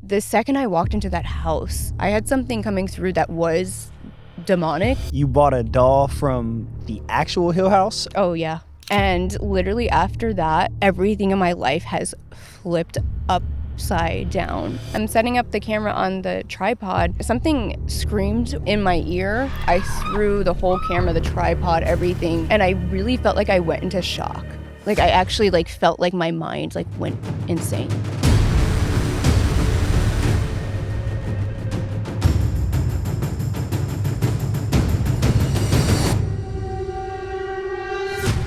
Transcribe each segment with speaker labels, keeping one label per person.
Speaker 1: the second I walked into that house, I had something coming through that was demonic.
Speaker 2: You bought a doll from the actual Hill House?
Speaker 1: Oh, yeah. And literally after that, everything in my life has flipped upside down. I'm setting up the camera on the tripod. Something screamed in my ear. I threw the whole camera, the tripod, everything. And I really felt like I went into shock. Like I actually felt like my mind went insane.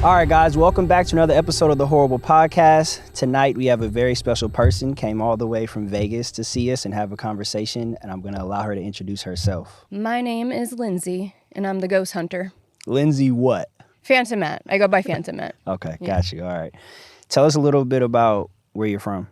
Speaker 2: All right, guys, welcome back to another episode of the HORRORble podcast. Tonight, we have a very special person, came all the way from Vegas to see us and have a conversation, and I'm going to allow her to introduce herself.
Speaker 1: My name is Lindsey, and I'm the ghost hunter.
Speaker 2: Lindsey what?
Speaker 1: Phantomette. I go by Phantomette.
Speaker 2: Okay, got you. All right. Tell us a little bit about where you're from.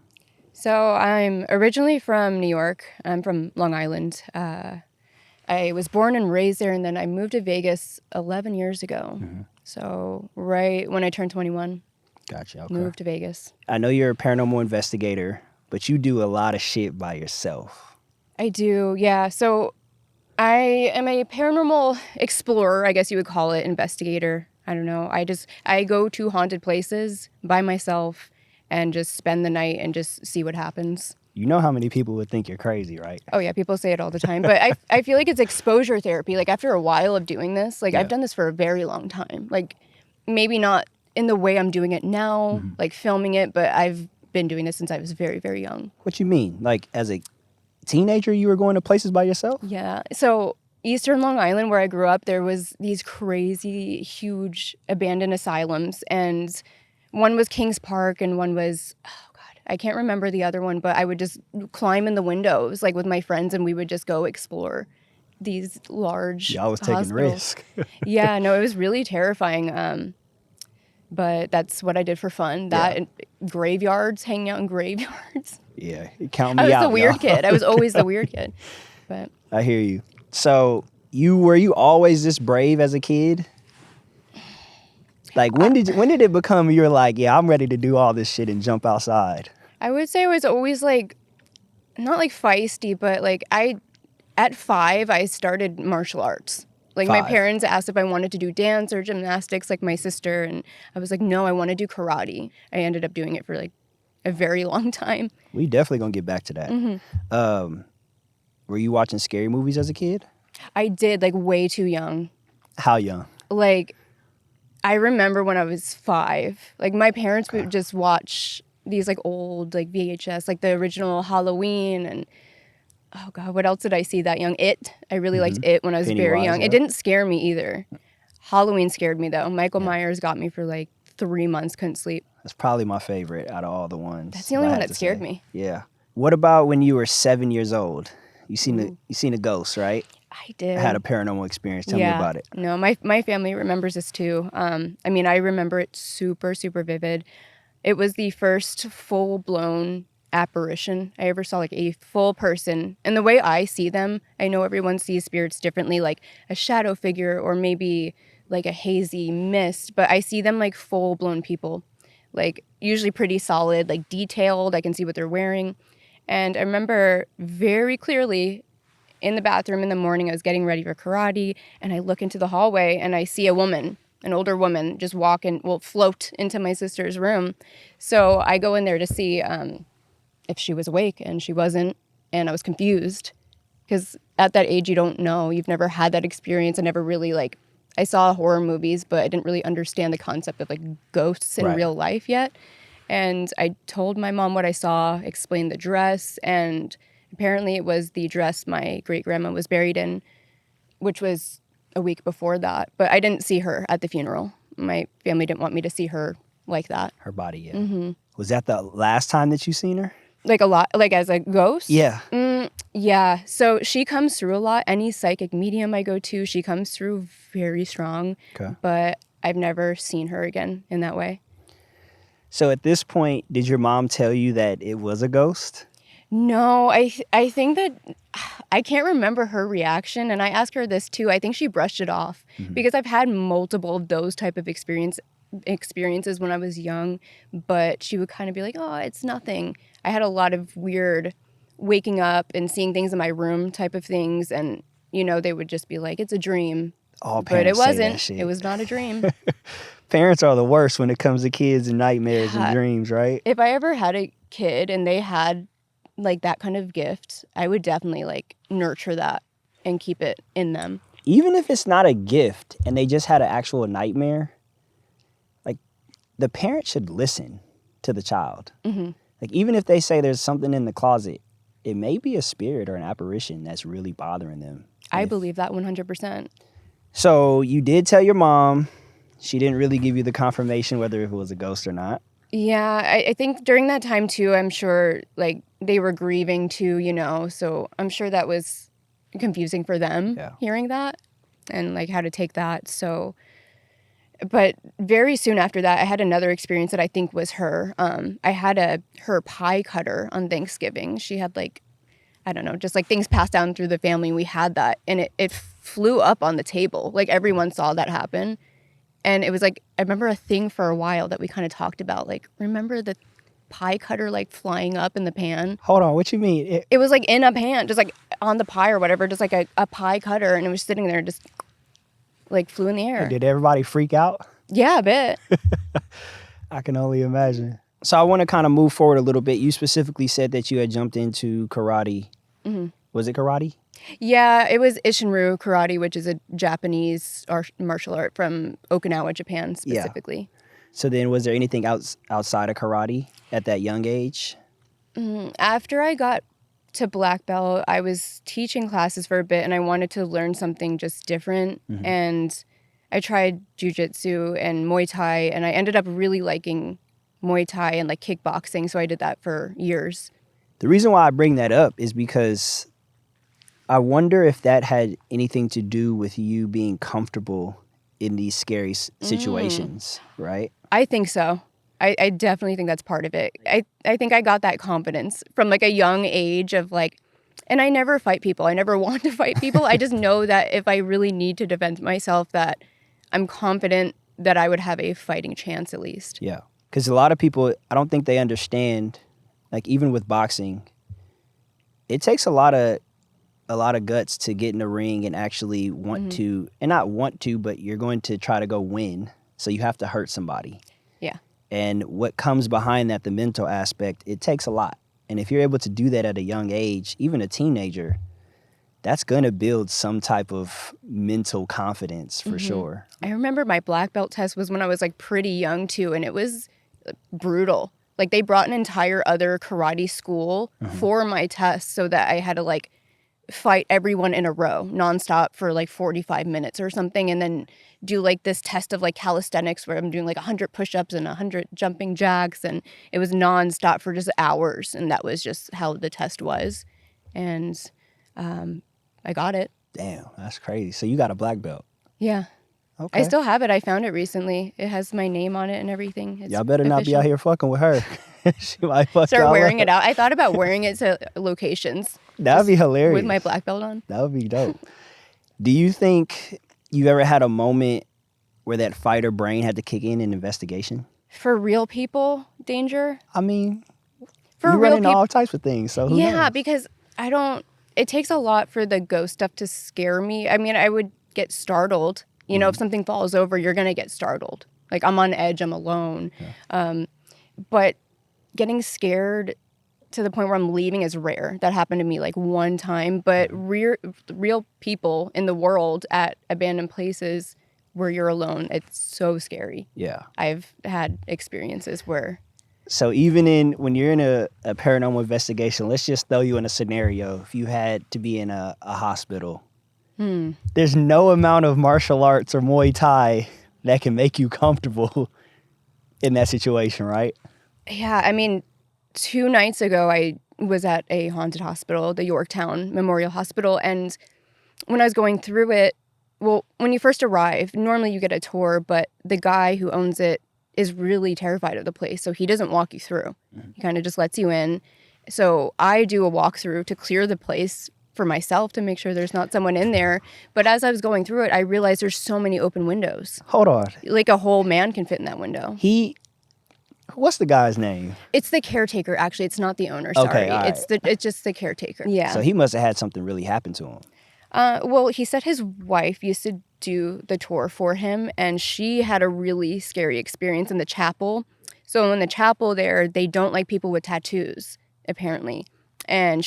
Speaker 1: So I'm originally from New York. I'm from Long Island. I was born and raised there, and then I moved to Vegas 11 years ago. Mm-hmm. So right when I turned 21,
Speaker 2: gotcha. Okay.
Speaker 1: Moved to Vegas.
Speaker 2: I know you're a paranormal investigator, but you do a lot of shit by yourself.
Speaker 1: I do, yeah. So I am a paranormal explorer, I guess you would call it, investigator. I don't know. I go to haunted places by myself and just spend the night and just see what happens.
Speaker 2: You know how many people would think you're crazy, right?
Speaker 1: Oh, yeah. People say it all the time. But I feel like it's exposure therapy. Like, after a while of doing this, I've done this for a very long time. Like, maybe not in the way I'm doing it now, filming it, but I've been doing this since I was very, very young.
Speaker 2: What you mean? Like, as a teenager, you were going to places by yourself?
Speaker 1: Yeah. So, Eastern Long Island, where I grew up, there was these crazy, huge abandoned asylums. And one was Kings Park and one was... I can't remember the other one, but I would just climb in the windows, with my friends, and we would just go explore these large
Speaker 2: Yeah, I was taking risk.
Speaker 1: Yeah, no, it was really terrifying. But that's what I did for fun. That and graveyards, hanging out in graveyards.
Speaker 2: Yeah, count me out.
Speaker 1: I was the weird kid. I was always the weird kid. But
Speaker 2: I hear you. So were you always this brave as a kid? When did it become you're like, yeah, I'm ready to do all this shit and jump outside?
Speaker 1: I would say I was always not feisty, but at 5, I started martial arts. My parents asked if I wanted to do dance or gymnastics like my sister, and I was like, no, I want to do karate. I ended up doing it for a very long time. We
Speaker 2: definitely gonna get back to that. Mm-hmm. Were you watching scary movies as a kid?
Speaker 1: I did, way too young.
Speaker 2: How young?
Speaker 1: I remember when I was 5, my parents would just watch these old VHS, the original Halloween, and oh God, what else did I see that young? It. I really liked It when I was very young. Yeah. It didn't scare me either. Halloween scared me though. Michael Myers got me for 3 months, couldn't sleep.
Speaker 2: That's probably my favorite out of all the ones.
Speaker 1: That's the only one that scared me.
Speaker 2: Yeah. What about when you were 7 years old? You seen a ghost, right?
Speaker 1: I did.
Speaker 2: I had a paranormal experience. Tell me about it.
Speaker 1: No, my family remembers this too. I remember it super, super vivid. It was the first full-blown apparition I ever saw, a full person. And the way I see them, I know everyone sees spirits differently, a shadow figure or maybe a hazy mist, but I see them full-blown people, usually pretty solid, detailed. I can see what they're wearing. And I remember very clearly in the bathroom in the morning, I was getting ready for karate, and I look into the hallway and I see a woman, an older woman, just float into my sister's room. So I go in there to see if she was awake, and she wasn't, and I was confused because at that age you don't know. You've never had that experience. I never really I saw horror movies, but I didn't really understand the concept of ghosts in real life yet. And I told my mom what I saw, explained the dress, and apparently it was the dress my great-grandma was buried in, which was a week before that. But I didn't see her at the funeral. My family didn't want me to see her like that.
Speaker 2: Her body, yeah. Mm-hmm. Was that the last time that you seen her?
Speaker 1: A lot, as a ghost?
Speaker 2: Yeah.
Speaker 1: Yeah. So she comes through a lot. Any psychic medium I go to, she comes through very strong. Okay. But I've never seen her again in that way.
Speaker 2: So at this point, did your mom tell you that it was a ghost?
Speaker 1: No, I think that I can't remember her reaction, and I asked her this too. I think she brushed it off because I've had multiple of those type of experiences when I was young, but she would kind of be like, "Oh, it's nothing." I had a lot of weird waking up and seeing things in my room type of things. And, they would just be like, it's a dream.
Speaker 2: All
Speaker 1: But it
Speaker 2: parents say that
Speaker 1: wasn't.
Speaker 2: shit.
Speaker 1: It was not a dream.
Speaker 2: Parents are the worst when it comes to kids and nightmares and
Speaker 1: Yeah.
Speaker 2: dreams, right?
Speaker 1: If I ever had a kid and they had like that kind of gift, I would definitely like nurture that and keep it in them.
Speaker 2: Even if it's not a gift and they just had an actual nightmare, like the parent should listen to the child.
Speaker 1: Mm-hmm.
Speaker 2: Like even if they say there's something in the closet, it may be a spirit or an apparition that's really bothering them.
Speaker 1: I believe that 100%.
Speaker 2: So you did tell your mom. She didn't really give you the confirmation whether it was a ghost or not.
Speaker 1: Yeah, I think during that time too, I'm sure like they were grieving too, so I'm sure that was confusing for them hearing that and like how to take that. So, but very soon after that, I had another experience that I think was her. I had her pie cutter on Thanksgiving. She had like, I don't know, just like things passed down through the family. We had that and it flew up on the table. Like everyone saw that happen. And it was like, I remember a thing for a while that we kind of talked about. Like, remember the pie cutter like flying up in the pan?
Speaker 2: Hold on, what you mean?
Speaker 1: It was like in a pan, just like on the pie or whatever, just like a pie cutter. And it was sitting there, just like flew in the air.
Speaker 2: Did everybody freak out?
Speaker 1: Yeah, a bit.
Speaker 2: I can only imagine. So I want to kind of move forward a little bit. You specifically said that you had jumped into karate.
Speaker 1: Mm-hmm.
Speaker 2: Was it karate?
Speaker 1: Yeah, it was Ishinryu karate, which is a Japanese martial art from Okinawa, Japan, specifically.
Speaker 2: Yeah. So then was there anything outside of karate at that young age?
Speaker 1: After I got to black belt, I was teaching classes for a bit, and I wanted to learn something just different. Mm-hmm. And I tried jiu-jitsu and Muay Thai, and I ended up really liking Muay Thai and like kickboxing, so I did that for years.
Speaker 2: The reason why I bring that up is because I wonder if that had anything to do with you being comfortable in these scary situations, right?
Speaker 1: I think so. I definitely think that's part of it. I think I got that confidence from like a young age of like, and I never fight people. I never want to fight people. I just know that if I really need to defend myself, that I'm confident that I would have a fighting chance at least.
Speaker 2: Yeah. Because a lot of people, I don't think they understand, like even with boxing, it takes a lot of guts to get in the ring and actually want to, and not want to, but you're going to try to go win. So you have to hurt somebody.
Speaker 1: Yeah.
Speaker 2: And what comes behind that, the mental aspect, it takes a lot. And if you're able to do that at a young age, even a teenager, that's going to build some type of mental confidence for sure.
Speaker 1: I remember my black belt test was when I was like pretty young too, and it was brutal. Like they brought an entire other karate school for my test so that I had to like fight everyone in a row nonstop for like 45 minutes or something, and then do like this test of like calisthenics where I'm doing like 100 push-ups and 100 jumping jacks, and it was nonstop for just hours, and that was just how the test was. And I got it.
Speaker 2: Damn, that's crazy. So you got a black belt.
Speaker 1: Yeah.
Speaker 2: Okay.
Speaker 1: I still have it. I found it recently. It has my name on it and everything. It's
Speaker 2: y'all better not be
Speaker 1: official.
Speaker 2: out here fucking with her. She might fuck
Speaker 1: Start
Speaker 2: y'all
Speaker 1: wearing
Speaker 2: up.
Speaker 1: it out. I thought about wearing it to locations.
Speaker 2: That would be hilarious.
Speaker 1: With my black belt on.
Speaker 2: That would be dope. Do you think you ever had a moment where that fighter brain had to kick in investigation?
Speaker 1: For real people, danger?
Speaker 2: I mean,
Speaker 1: for
Speaker 2: you
Speaker 1: real
Speaker 2: run into
Speaker 1: people,
Speaker 2: all types of things, so who knows?
Speaker 1: Because it takes a lot for the ghost stuff to scare me. I mean, I would get startled. You know, if something falls over, you're going to get startled. Like, I'm on edge, I'm alone. Yeah. But getting scared to the point where I'm leaving is rare. That happened to me like one time. But real people in the world at abandoned places where you're alone, it's so scary. Yeah. I've had experiences where...
Speaker 2: So even when you're in a paranormal investigation, let's just throw you in a scenario. If you had to be in a hospital, there's no amount of martial arts or Muay Thai that can make you comfortable in that situation, right?
Speaker 1: Yeah, I mean, 2 nights ago, I was at a haunted hospital, the Yorktown Memorial Hospital, and when I was going through it, well, when you first arrive, normally you get a tour, but the guy who owns it is really terrified of the place, so he doesn't walk you through. He kind of just lets you in. So I do a walkthrough to clear the place for myself to make sure there's not someone in there. But as I was going through it, I realized there's so many open windows.
Speaker 2: Hold on.
Speaker 1: Like a whole man can fit in that window.
Speaker 2: What's the guy's name?
Speaker 1: It's the caretaker, actually. It's not the owner,
Speaker 2: Okay,
Speaker 1: sorry.
Speaker 2: all right.
Speaker 1: It's just the caretaker. Yeah.
Speaker 2: So he must have had something really happen to him.
Speaker 1: Well, he said his wife used to do the tour for him, and she had a really scary experience in the chapel. So in the chapel there, they don't like people with tattoos, apparently. And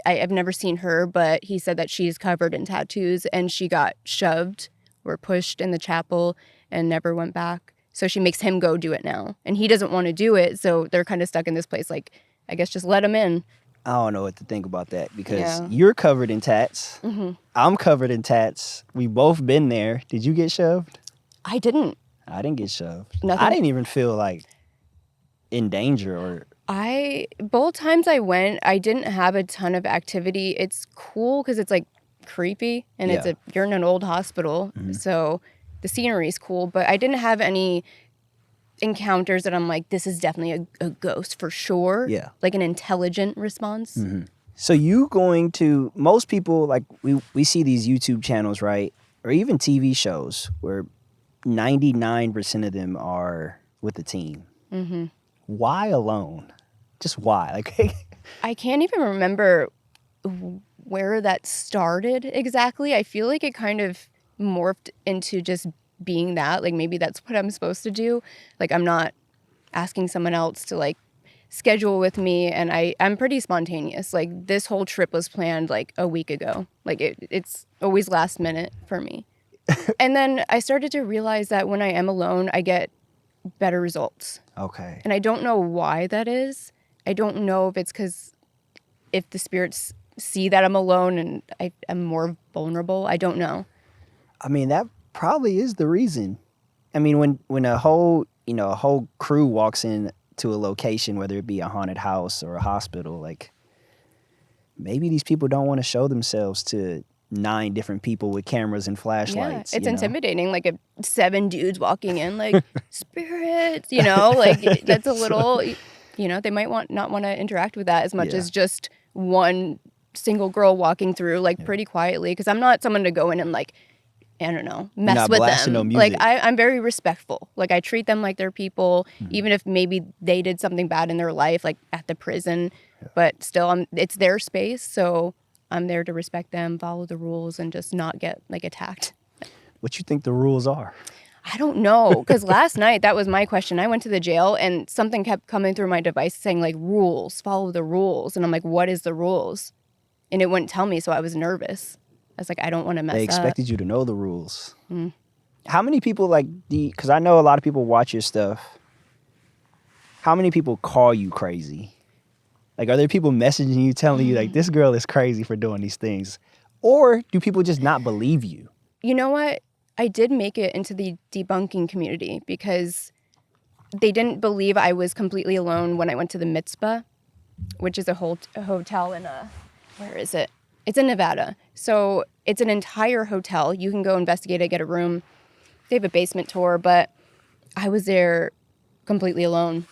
Speaker 1: I've never seen her, but he said that she's covered in tattoos, and she got shoved or pushed in the chapel and never went back. So she makes him go do it now. And he doesn't want to do it, so they're kind of stuck in this place, like, I guess just let him in.
Speaker 2: I don't know what to think about that because
Speaker 1: Yeah.
Speaker 2: you're covered in tats.
Speaker 1: Mm-hmm.
Speaker 2: I'm covered in tats. We both been there. Did you get shoved?
Speaker 1: I didn't.
Speaker 2: I didn't get shoved.
Speaker 1: Nothing.
Speaker 2: I didn't even feel like in danger or...
Speaker 1: Both times I went, I didn't have a ton of activity. It's cool because it's like creepy and
Speaker 2: Yeah.
Speaker 1: you're in an old hospital.
Speaker 2: Mm-hmm.
Speaker 1: So the scenery is cool, but I didn't have any encounters that I'm like, this is definitely a ghost for sure.
Speaker 2: Yeah.
Speaker 1: Like an intelligent response.
Speaker 2: Mm-hmm. So you going to... Most people, like, we see these YouTube channels, right? Or even TV shows where 99% of them are with a team.
Speaker 1: Mm-hmm.
Speaker 2: Why alone? Just why? Like,
Speaker 1: I can't even remember where that started exactly. I feel like it kind of morphed into just being that. Like maybe that's what I'm supposed to do. Like I'm not asking someone else to like schedule with me, and I'm pretty spontaneous. Like this whole trip was planned like a week ago. Like it's always last minute for me. And then I started to realize that when I am alone, I get better results.
Speaker 2: okay.
Speaker 1: And I don't know why that is. I don't know if it's because if the spirits see that I'm alone and I'm more vulnerable. I don't know.
Speaker 2: I mean, that probably is the reason. I mean, when a whole crew walks in to a location, whether it be a haunted house or a hospital, like maybe these people don't want to show themselves to 9 different people with cameras and flashlights.
Speaker 1: Yeah, it's
Speaker 2: you know?
Speaker 1: intimidating. Like 7 dudes walking in, like spirits. Like that's a little. They might not want to interact with that as much as just one single girl walking through, like pretty quietly. Because I'm not someone to go in and like, I don't know, mess
Speaker 2: not
Speaker 1: with
Speaker 2: blasting
Speaker 1: them.
Speaker 2: no
Speaker 1: Like
Speaker 2: music.
Speaker 1: I'm very respectful. Like I treat them like they're people, even if maybe they did something bad in their life, like at the prison. Yeah. But still, it's their space, so I'm there to respect them, follow the rules, and just not get like attacked.
Speaker 2: What you think the rules are?
Speaker 1: I don't know, because last night, that was my question. I went to the jail and something kept coming through my device saying like rules, follow the rules. And I'm like, what is the rules? And it wouldn't tell me, so I was nervous. I was like, I don't want to mess up.
Speaker 2: They expected you to know the rules. Mm. How many people because I know a lot of people watch your stuff. How many people call you crazy? Like, are there people messaging you telling you like, this girl is crazy for doing these things? Or do people just not believe you?
Speaker 1: You know what? I did make it into the debunking community because they didn't believe I was completely alone when I went to the Mizpah, which is a hotel in where is it? It's in Nevada. So it's an entire hotel. You can go investigate it, get a room. They have a basement tour, but I was there completely alone.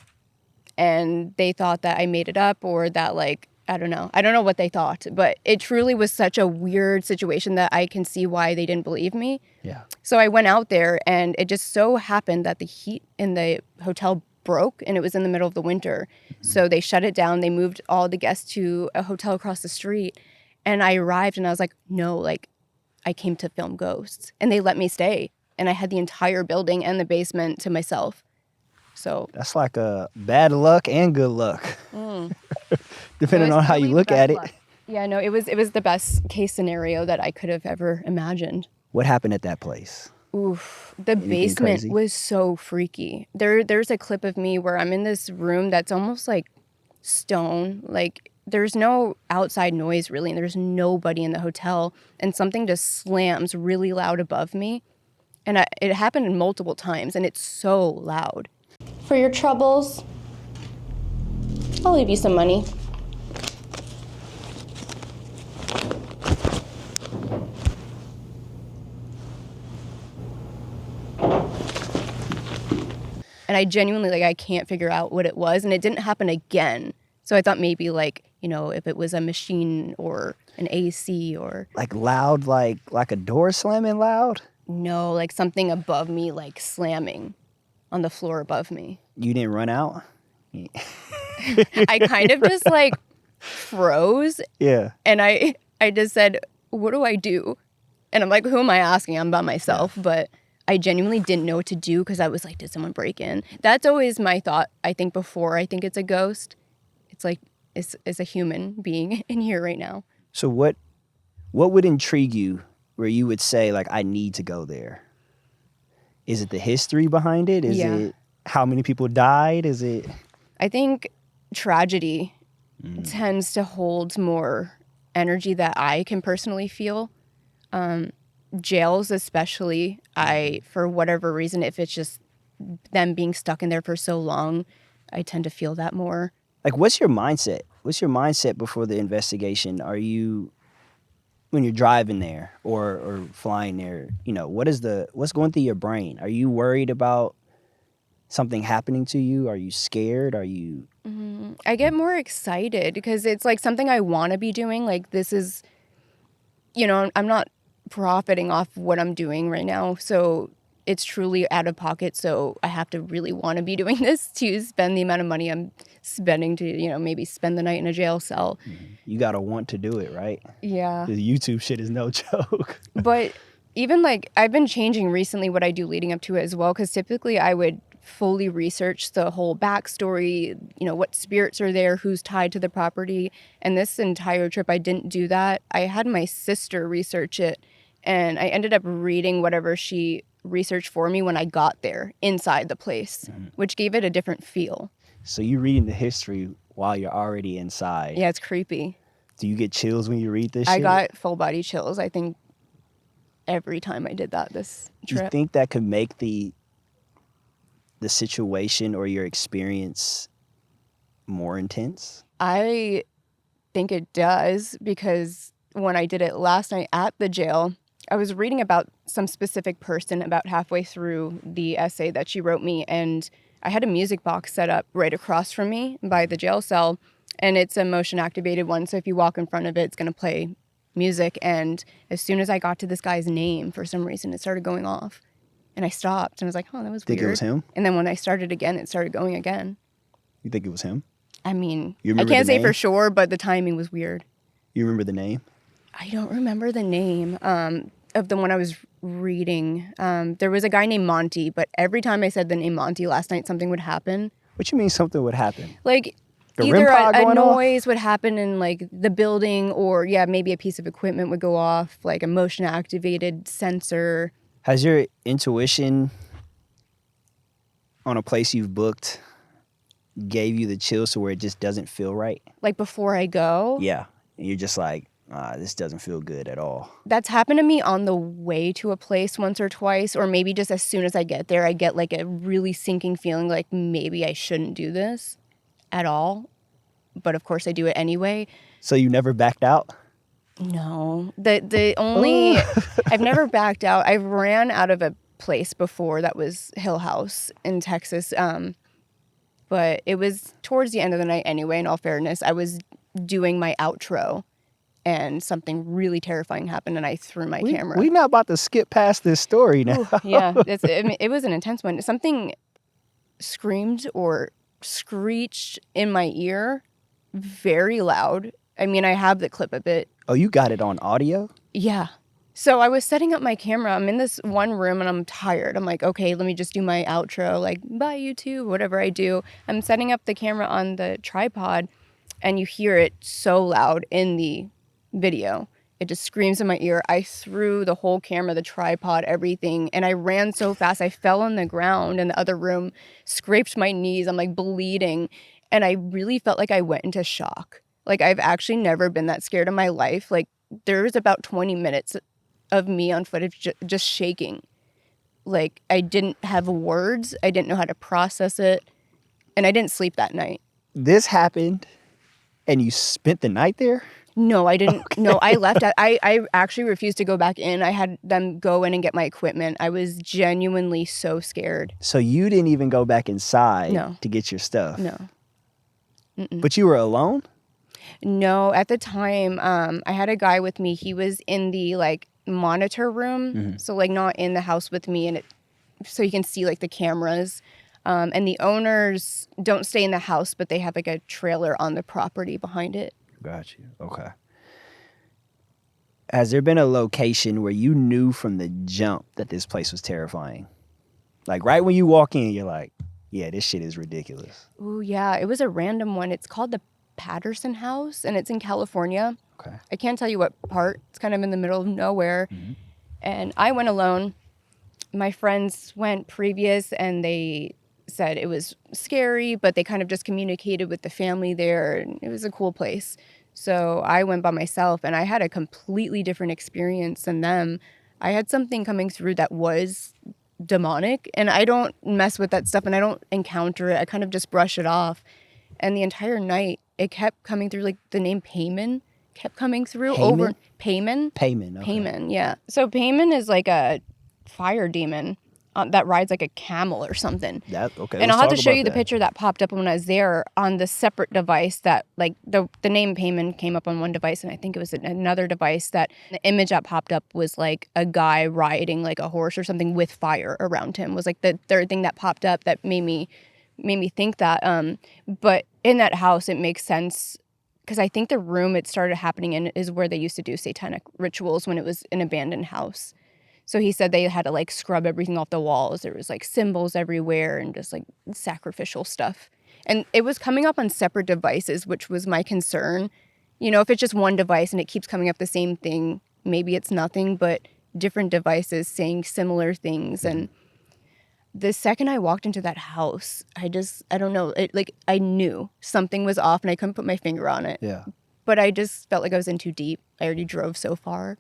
Speaker 1: And they thought that I made it up or that like, I don't know. I don't know what they thought, but it truly was such a weird situation that I can see why they didn't believe me.
Speaker 2: Yeah.
Speaker 1: So I went out there and it just so happened that the heat in the hotel broke and it was in the middle of the winter. Mm-hmm. So they shut it down. They moved all the guests to a hotel across the street. And I arrived and I was like, no, like I came to film ghosts. And they let me stay. And I had the entire building and the basement to myself. So
Speaker 2: that's like a bad luck and good luck. Depending on how you look at it.
Speaker 1: Luck. Yeah, no, it was the best case scenario that I could have ever imagined.
Speaker 2: What happened at that place?
Speaker 1: Oof, the
Speaker 2: Anything
Speaker 1: basement
Speaker 2: crazy?
Speaker 1: Was so freaky. There's a clip of me where I'm in this room that's almost like stone. Like there's no outside noise really, and there's nobody in the hotel. And something just slams really loud above me. And it happened multiple times, and it's so loud. For your troubles, I'll leave you some money. And I genuinely, I can't figure out what it was. And it didn't happen again. So I thought maybe, if it was a machine or an AC or...
Speaker 2: Like loud, like a door slamming loud?
Speaker 1: No, like something above me, like slamming on the floor above me.
Speaker 2: You didn't run out?
Speaker 1: I kind of just like froze.
Speaker 2: Yeah.
Speaker 1: And I just said, what do I do? And I'm like, who am I asking? I'm by myself. Yeah. But I genuinely didn't know what to do because I was like, did someone break in? That's always my thought, I think, before I think it's a ghost. It's like, it's a human being in here right now.
Speaker 2: So what would intrigue you where you would say, like, I need to go there? Is it the history behind it? Is it how many people died? Is it?
Speaker 1: I think tragedy tends to hold more energy that I can personally feel. Jails especially, for whatever reason, if it's just them being stuck in there for so long, I tend to feel that more.
Speaker 2: Like, what's your mindset? What's your mindset before the investigation? Are you, when you're driving there or flying there, you know, what's going through your brain? Are you worried about something happening to you? Are you scared? Are you?
Speaker 1: I get more excited because it's like something I want to be doing. Like, this is, you know, I'm not profiting off what I'm doing right now. So it's truly out of pocket. So I have to really want to be doing this to spend the amount of money I'm spending to, you know, maybe spend the night in a jail cell.
Speaker 2: You got to want to do it, right?
Speaker 1: Yeah.
Speaker 2: The YouTube shit is no joke.
Speaker 1: But even like, I've been changing recently what I do leading up to it as well. Because typically I would fully research the whole backstory, you know, what spirits are there, who's tied to the property. And this entire trip, I didn't do that. I had my sister research it, and I ended up reading whatever she researched for me when I got there inside the place, which gave it a different feel.
Speaker 2: So you're reading the history while you're already inside.
Speaker 1: Yeah, it's creepy.
Speaker 2: Do you get chills when you read this shit?
Speaker 1: I got full body chills, I think, every time I did that this trip.
Speaker 2: Do you think that could make the situation or your experience more intense?
Speaker 1: I think it does, because when I did it last night at the jail, I was reading about some specific person about halfway through the essay that she wrote me, and I had a music box set up right across from me by the jail cell, and it's a motion activated one, so if you walk in front of it, it's going to play music. And as soon as I got to this guy's name, for some reason, it started going off. And I stopped, and I was like, oh, that was weird.
Speaker 2: Think it was him?
Speaker 1: And then when I started again, it started going again.
Speaker 2: You think it was him?
Speaker 1: I mean,
Speaker 2: I
Speaker 1: can't say for sure, but the timing was weird.
Speaker 2: You remember the name?
Speaker 1: I don't remember the name of the one I was reading. There was a guy named Monty, but every time I said the name Monty last night, something would happen.
Speaker 2: What you mean something would happen?
Speaker 1: Like,
Speaker 2: the
Speaker 1: either a noise
Speaker 2: off?
Speaker 1: would happen in, like, the building, or, maybe a piece of equipment would go off, like a motion-activated sensor.
Speaker 2: Has your intuition on a place you've booked gave you the chills to where it just doesn't feel right?
Speaker 1: Like, before I go?
Speaker 2: Yeah. And you're just like, this doesn't feel good at all.
Speaker 1: That's happened to me on the way to a place once or twice, or maybe just as soon as I get there, I get like a really sinking feeling like maybe I shouldn't do this at all. But of course I do it anyway.
Speaker 2: So you never backed out?
Speaker 1: No. The only I've never backed out. I've ran out of a place before that was Hill House in Texas. But it was towards the end of the night anyway, in all fairness. I was doing my outro, and something really terrifying happened, and I threw my camera.
Speaker 2: We're not about to skip past this story now.
Speaker 1: Ooh, yeah, it was an intense one. Something screamed or screeched in my ear very loud. I mean, I have the clip of it.
Speaker 2: Oh, you got it on audio?
Speaker 1: Yeah. So I was setting up my camera. I'm in this one room, and I'm tired. I'm like, okay, let me just do my outro, like, bye, YouTube, whatever I do. I'm setting up the camera on the tripod, and you hear it so loud in the video. It just screams in my ear. I threw the whole camera, the tripod, everything, and I ran so fast. I fell on the ground in the other room, scraped my knees. I'm like bleeding, and I really felt like I went into shock. Like, I've actually never been that scared in my life. Like, there was about 20 minutes of me on footage just shaking. Like, I didn't have words. I didn't know how to process it, and I didn't sleep that night.
Speaker 2: This happened, and you spent the night there?
Speaker 1: No, I didn't. Okay. No, I left. I actually refused to go back in. I had them go in and get my equipment. I was genuinely so scared.
Speaker 2: So you didn't even go back inside
Speaker 1: No.
Speaker 2: to get your stuff?
Speaker 1: No. Mm-mm.
Speaker 2: But you were alone?
Speaker 1: No, at the time, I had a guy with me. He was in the, like, monitor room. Mm-hmm. So, like, not in the house with me. So you can see, like, the cameras. And the owners don't stay in the house, but they have like a trailer on the property behind it.
Speaker 2: Got you. Okay. Has there been a location where you knew from the jump that this place was terrifying? Like right when you walk in, you're like, yeah, this shit is ridiculous.
Speaker 1: Oh, yeah. It was a random one. It's called the Patterson House, and it's in California.
Speaker 2: Okay.
Speaker 1: I can't tell you what part. It's kind of in the middle of nowhere.
Speaker 2: Mm-hmm.
Speaker 1: And I went alone. My friends went previous, and they said it was scary, but they kind of just communicated with the family there, and it was a cool place. So I went by myself, and I had a completely different experience than them. I had something coming through that was demonic, and I don't mess with that stuff, and I don't encounter it. I kind of just brush it off. And the entire night, it kept coming through, like the name Payman kept coming through. Over Payman?
Speaker 2: Payman, okay.
Speaker 1: Payman, yeah. So Payman is like a fire demon that rides like a camel or something.
Speaker 2: Okay.
Speaker 1: And I'll have to show you the picture that popped up when I was there on the separate device that, like, the name Payman came up on one device, and I think it was another device that the image that popped up was like a guy riding like a horse or something with fire around him. Was like the third thing that popped up that made me think that. But in that house, it makes sense because I think the room it started happening in is where they used to do satanic rituals when it was an abandoned house. So he said they had to like scrub everything off the walls. There was like symbols everywhere and just like sacrificial stuff. And it was coming up on separate devices, which was my concern. You know, if it's just one device and it keeps coming up the same thing, maybe it's nothing, but different devices saying similar things. And the second I walked into that house, I don't know, I knew something was off and I couldn't put my finger on it.
Speaker 2: Yeah.
Speaker 1: But I just felt like I was in too deep. I already drove so far.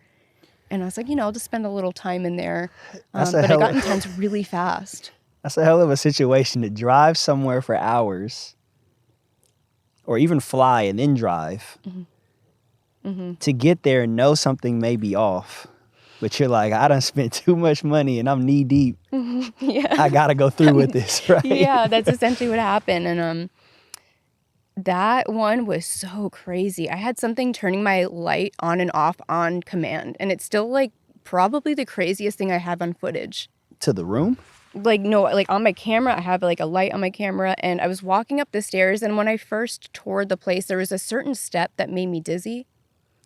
Speaker 1: And I was like, I'll just spend a little time in there. But it got intense really fast.
Speaker 2: That's a hell of a situation to drive somewhere for hours or even fly and then drive to get there and know something may be off. But you're like, I done spent too much money and I'm knee deep.
Speaker 1: Yeah.
Speaker 2: I got to go through with this, right?
Speaker 1: Yeah, that's essentially what happened. And that one was so crazy. I had something turning my light on and off on command. And it's still like probably the craziest thing I have on footage.
Speaker 2: To the room?
Speaker 1: Like, no, like on my camera, I have like a light on my camera. And I was walking up the stairs. And when I first toured the place, there was a certain step that made me dizzy.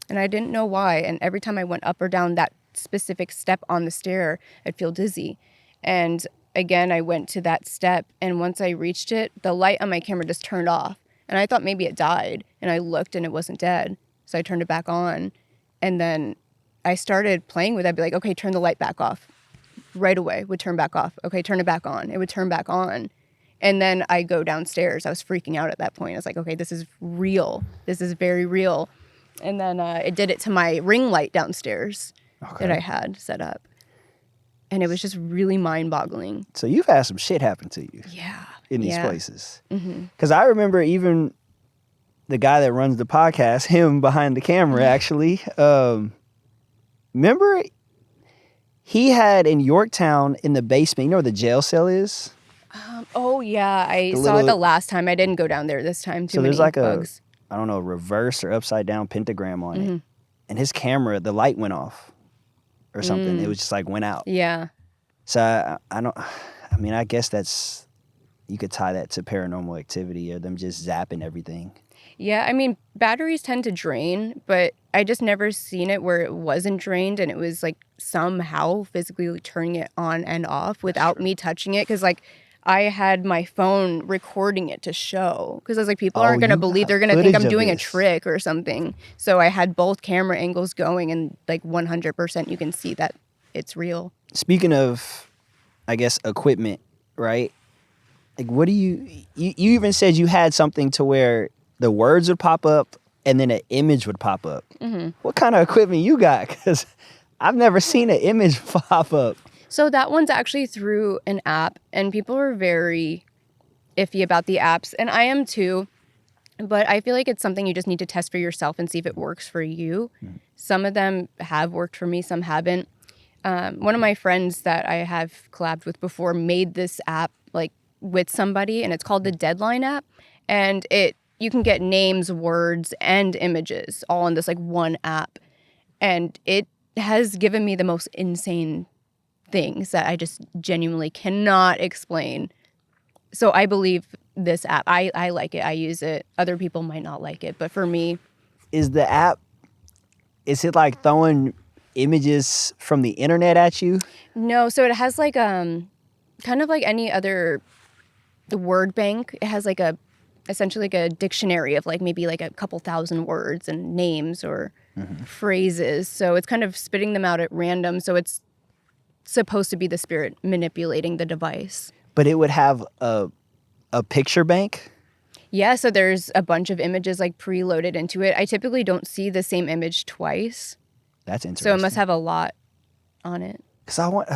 Speaker 1: And I didn't know why. And every time I went up or down that specific step on the stair, I'd feel dizzy. And again, I went to that step. And once I reached it, the light on my camera just turned off. And I thought maybe it died, and I looked and it wasn't dead. So I turned it back on, and then I started playing with it. I'd be like, okay, turn the light back off. Right away, would turn back off. Okay, turn it back on. It would turn back on. And then I go downstairs. I was freaking out at that point. I was like, okay, this is real. This is very real. And then it did it to my ring light downstairs that I had set up. And it was just really mind-boggling.
Speaker 2: So you've had some shit happen to you.
Speaker 1: Yeah.
Speaker 2: In these places. Because I remember even the guy that runs the podcast, him behind the camera, actually. Remember he had in Yorktown in the basement, you know where the jail cell is?
Speaker 1: Oh, yeah. I saw it the last time. I didn't go down there this time. Too many
Speaker 2: there's like
Speaker 1: bugs.
Speaker 2: I don't know, reverse or upside down pentagram on it. And his camera, the light went off or something. It was just like went out.
Speaker 1: Yeah.
Speaker 2: So I guess that's, you could tie that to paranormal activity or them just zapping everything.
Speaker 1: Yeah, I mean, batteries tend to drain, but I just never seen it where it wasn't drained and it was like somehow physically turning it on and off without me touching it. Because like I had my phone recording it to show. Because I was like, people aren't going to believe, they're going to think I'm doing a trick or something. So I had both camera angles going and like 100% you can see that it's real.
Speaker 2: Speaking of, I guess, equipment, right? Like, what do you even said you had something to where the words would pop up and then an image would pop up. What kind of equipment you got? Because I've never seen an image pop up.
Speaker 1: So that one's actually through an app, and people are very iffy about the apps, and I am too. But I feel like it's something you just need to test for yourself and see if it works for you. Some of them have worked for me, some haven't. One of my friends that I have collabed with before made this app like with somebody, and it's called the Deadline app. And you can get names, words, and images all in this like one app. And it has given me the most insane things that I just genuinely cannot explain. So I believe this app. I like it. I use it. Other people might not like it, but for me,
Speaker 2: Is the app, is it like throwing images from the internet at you?
Speaker 1: no. So it has like kind of like any other the word bank. It has like a essentially like a dictionary of like maybe like a couple thousand words and names or phrases. So it's kind of spitting them out at random. So it's supposed to be the spirit manipulating the device.
Speaker 2: But it would have a picture bank?
Speaker 1: Yeah, so there's a bunch of images like preloaded into it. I typically don't see the same image twice.
Speaker 2: That's interesting.
Speaker 1: So it must have a lot on it.
Speaker 2: Because I want,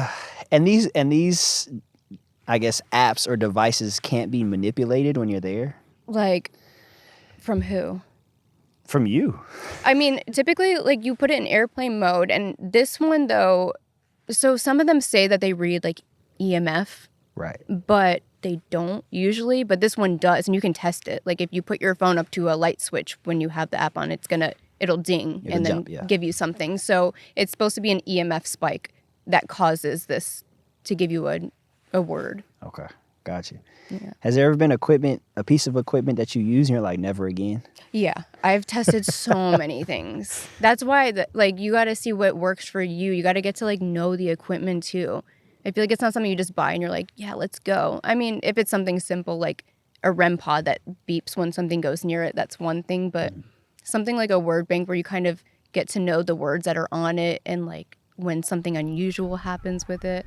Speaker 2: and these, I guess, apps or devices can't be manipulated when you're there?
Speaker 1: Like, from who?
Speaker 2: From you.
Speaker 1: I mean, typically, like, you put it in airplane mode, and this one, though, so some of them say that they read, like, EMF.
Speaker 2: Right.
Speaker 1: But they don't usually, but this one does, and you can test it. Like, if you put your phone up to a light switch when you have the app on, it'll ding and then give you something. So it's supposed to be an EMF spike that causes this to give you a word.
Speaker 2: Okay. Got you.
Speaker 1: Yeah.
Speaker 2: Has there ever been a piece of equipment that you use and you're like, never again?
Speaker 1: Yeah, I've tested so many things. That's why, like, you got to see what works for you. You got to get to, like, know the equipment, too. I feel like it's not something you just buy and you're like, yeah, let's go. I mean, if it's something simple like a REM pod that beeps when something goes near it, that's one thing. But something like a word bank where you kind of get to know the words that are on it and, like, when something unusual happens with it.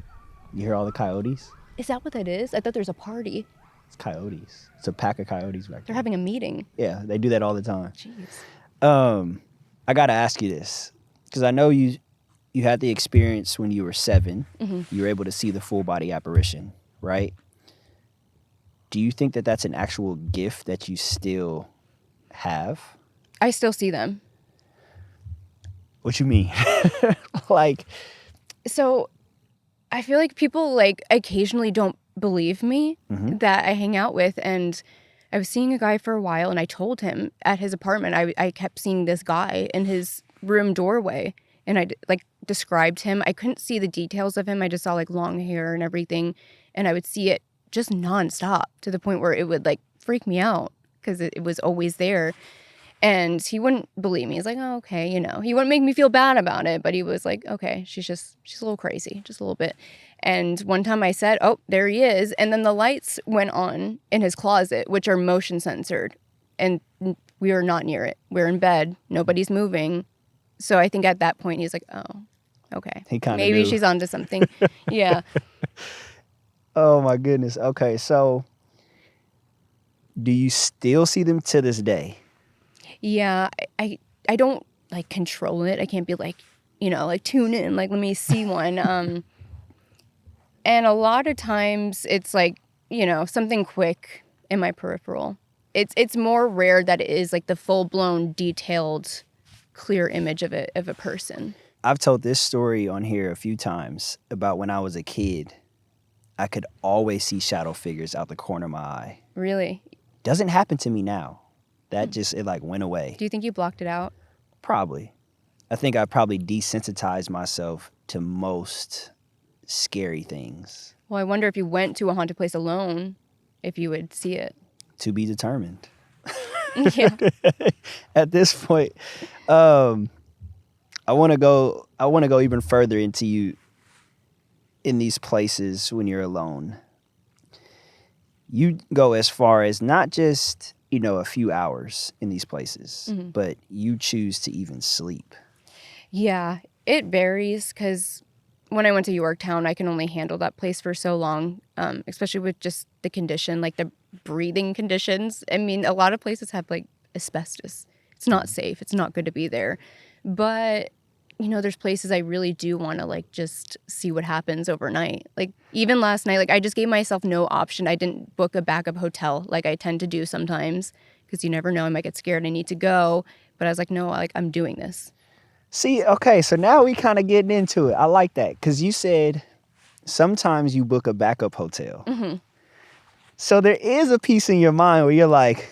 Speaker 2: You hear all the coyotes?
Speaker 1: Is that what that is? I thought there's a party.
Speaker 2: It's coyotes. It's a pack of coyotes back there.
Speaker 1: They're having a meeting.
Speaker 2: Yeah, they do that all the time.
Speaker 1: Jeez.
Speaker 2: I got to ask you this because I know you had the experience when you were 7. You were able to see the full body apparition, right? Do you think that that's an actual gift that you still have?
Speaker 1: I still see them.
Speaker 2: What you mean? Like,
Speaker 1: so I feel like people, like, occasionally don't believe me that I hang out with. And I was seeing a guy for a while, and I told him at his apartment, I kept seeing this guy in his room doorway. And I, like, described him. I couldn't see the details of him. I just saw, like, long hair and everything. And I would see it just nonstop to the point where it would, like, freak me out because it was always there. And he wouldn't believe me. He's like, oh, okay, you know. He wouldn't make me feel bad about it, but he was like, okay, she's a little crazy, just a little bit. And one time I said, oh, there he is. And then the lights went on in his closet, which are motion censored. And we are not near it. We're in bed. Nobody's moving. So I think at that point he's like, oh, okay.
Speaker 2: He kind of
Speaker 1: maybe
Speaker 2: knew.
Speaker 1: she's onto something. Yeah.
Speaker 2: Oh my goodness. Okay, so do you still see them to this day?
Speaker 1: Yeah, I don't, like, control it. I can't be like, you know, like, tune in, like, let me see one. And a lot of times it's like, you know, something quick in my peripheral. It's more rare that it is like the full-blown detailed clear image of a person.
Speaker 2: I've told this story on here a few times about when I was a kid. I could always see shadow figures out the corner of my eye.
Speaker 1: Really?
Speaker 2: Doesn't happen to me now. That just, it like went away.
Speaker 1: Do you think you blocked it out?
Speaker 2: Probably. I think I probably desensitized myself to most scary things.
Speaker 1: Well, I wonder if you went to a haunted place alone, if you would see it.
Speaker 2: To be determined.
Speaker 1: Yeah.
Speaker 2: At this point, I want to go even further into you in these places when you're alone. You go as far as not just, you know, a few hours in these places, but you choose to even sleep.
Speaker 1: Yeah, it varies because when I went to Yorktown, I can only handle that place for so long, especially with just the condition, like the breathing conditions. I mean, a lot of places have, like, asbestos. It's not safe. It's not good to be there. But, you know, there's places I really do want to, like, just see what happens overnight. Like, even last night, like, I just gave myself no option. I didn't book a backup hotel like I tend to do sometimes because you never know. I might get scared. I need to go. But I was like, no, like, I'm doing this.
Speaker 2: See, okay, so now we kind of getting into it. I like that because you said sometimes you book a backup hotel. So there is a piece in your mind where you're like,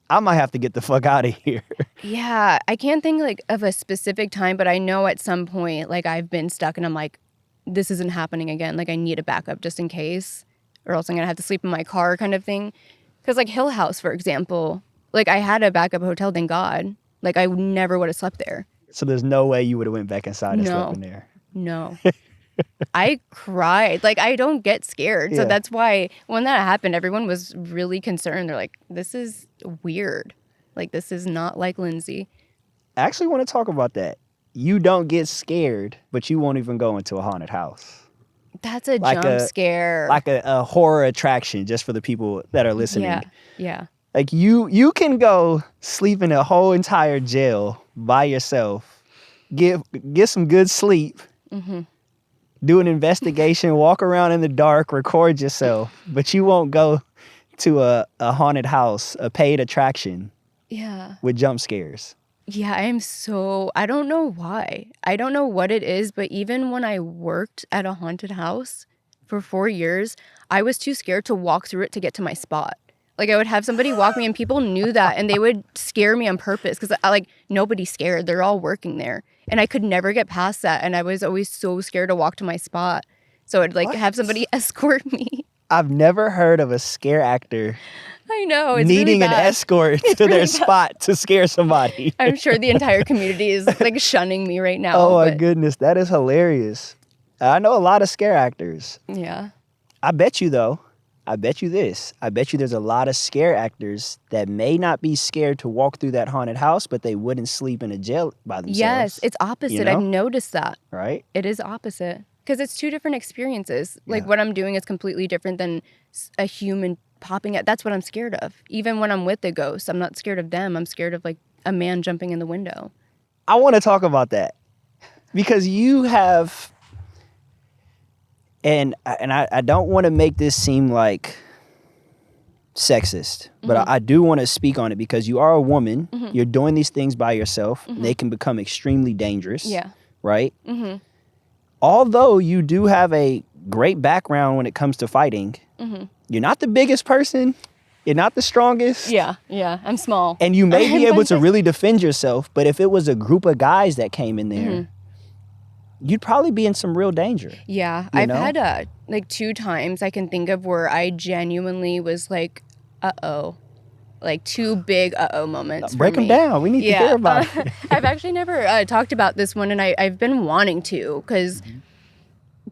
Speaker 2: I might have to get the fuck out of here.
Speaker 1: Yeah, I can't think, like, of a specific time, but I know at some point, like, I've been stuck and I'm like, this isn't happening again. Like, I need a backup just in case. or else I'm going to have to sleep in my car kind of thing. Because like Hill House, for example, like I had a backup hotel, thank God. Like I never would have slept there.
Speaker 2: So there's no way you would have went back inside and slept
Speaker 1: No,
Speaker 2: in there.
Speaker 1: no. I cried. Like I don't get scared. So
Speaker 2: Yeah.
Speaker 1: that's why when that happened, everyone was really concerned. They're like, this is weird. Like this is not like Lindsey.
Speaker 2: I actually want to talk about that. You don't get scared, but you won't even go into a haunted house.
Speaker 1: That's a
Speaker 2: Like
Speaker 1: jump scare.
Speaker 2: Like a horror attraction, just for the people that are listening.
Speaker 1: Yeah, yeah.
Speaker 2: Like you can go sleep in a whole entire jail by yourself, get some good sleep, do an investigation, walk around in the dark, record yourself, but you won't go to a haunted house, a paid attraction.
Speaker 1: Yeah.
Speaker 2: With jump scares.
Speaker 1: Yeah, I don't know why. I don't know what it is, but even when I worked at a haunted house for 4 years, I was too scared to walk through it to get to my spot. Like I would have somebody walk me and people knew that and they would scare me on purpose because like nobody's scared. They're all working there. And I could never get past that. And I was always so scared to walk to my spot. So I'd like have somebody escort me.
Speaker 2: I've never heard of a scare actor
Speaker 1: I know. It's
Speaker 2: needing
Speaker 1: really
Speaker 2: an
Speaker 1: bad.
Speaker 2: escort to their spot to scare somebody.
Speaker 1: I'm sure the entire community is like shunning me right now.
Speaker 2: Oh my
Speaker 1: but
Speaker 2: goodness, that is hilarious. I know a lot of scare actors.
Speaker 1: yeah.
Speaker 2: I bet you though, I bet you there's a lot of scare actors that may not be scared to walk through that haunted house, but they wouldn't sleep in a jail by themselves.
Speaker 1: Yes, it's opposite.
Speaker 2: You know?
Speaker 1: I've noticed that.
Speaker 2: Right?
Speaker 1: It is opposite. Because it's two different experiences. Like
Speaker 2: Yeah.
Speaker 1: what I'm doing is completely different than a human popping out. That's what I'm scared of. Even when I'm with the ghosts, I'm not scared of them. I'm scared of like a man jumping in the window.
Speaker 2: I want to talk about that because you have, and I don't want to make this seem like sexist, but I do want to speak on it because you are a woman. You're doing these things by yourself. And they can become extremely dangerous.
Speaker 1: Yeah.
Speaker 2: Right? Although you do have a great background when it comes to fighting, you're not the biggest person. You're not the strongest.
Speaker 1: Yeah. I'm small.
Speaker 2: And you may be able to really defend yourself, but if it was a group of guys that came in there, you'd probably be in some real danger.
Speaker 1: Yeah.
Speaker 2: You
Speaker 1: I've
Speaker 2: know?
Speaker 1: had like 2 times I can think of where I genuinely was like, uh-oh. Like 2 big uh-oh moments for
Speaker 2: Break them
Speaker 1: me.
Speaker 2: down. We need to hear about it.
Speaker 1: I've actually never talked about this one, and I've been wanting to because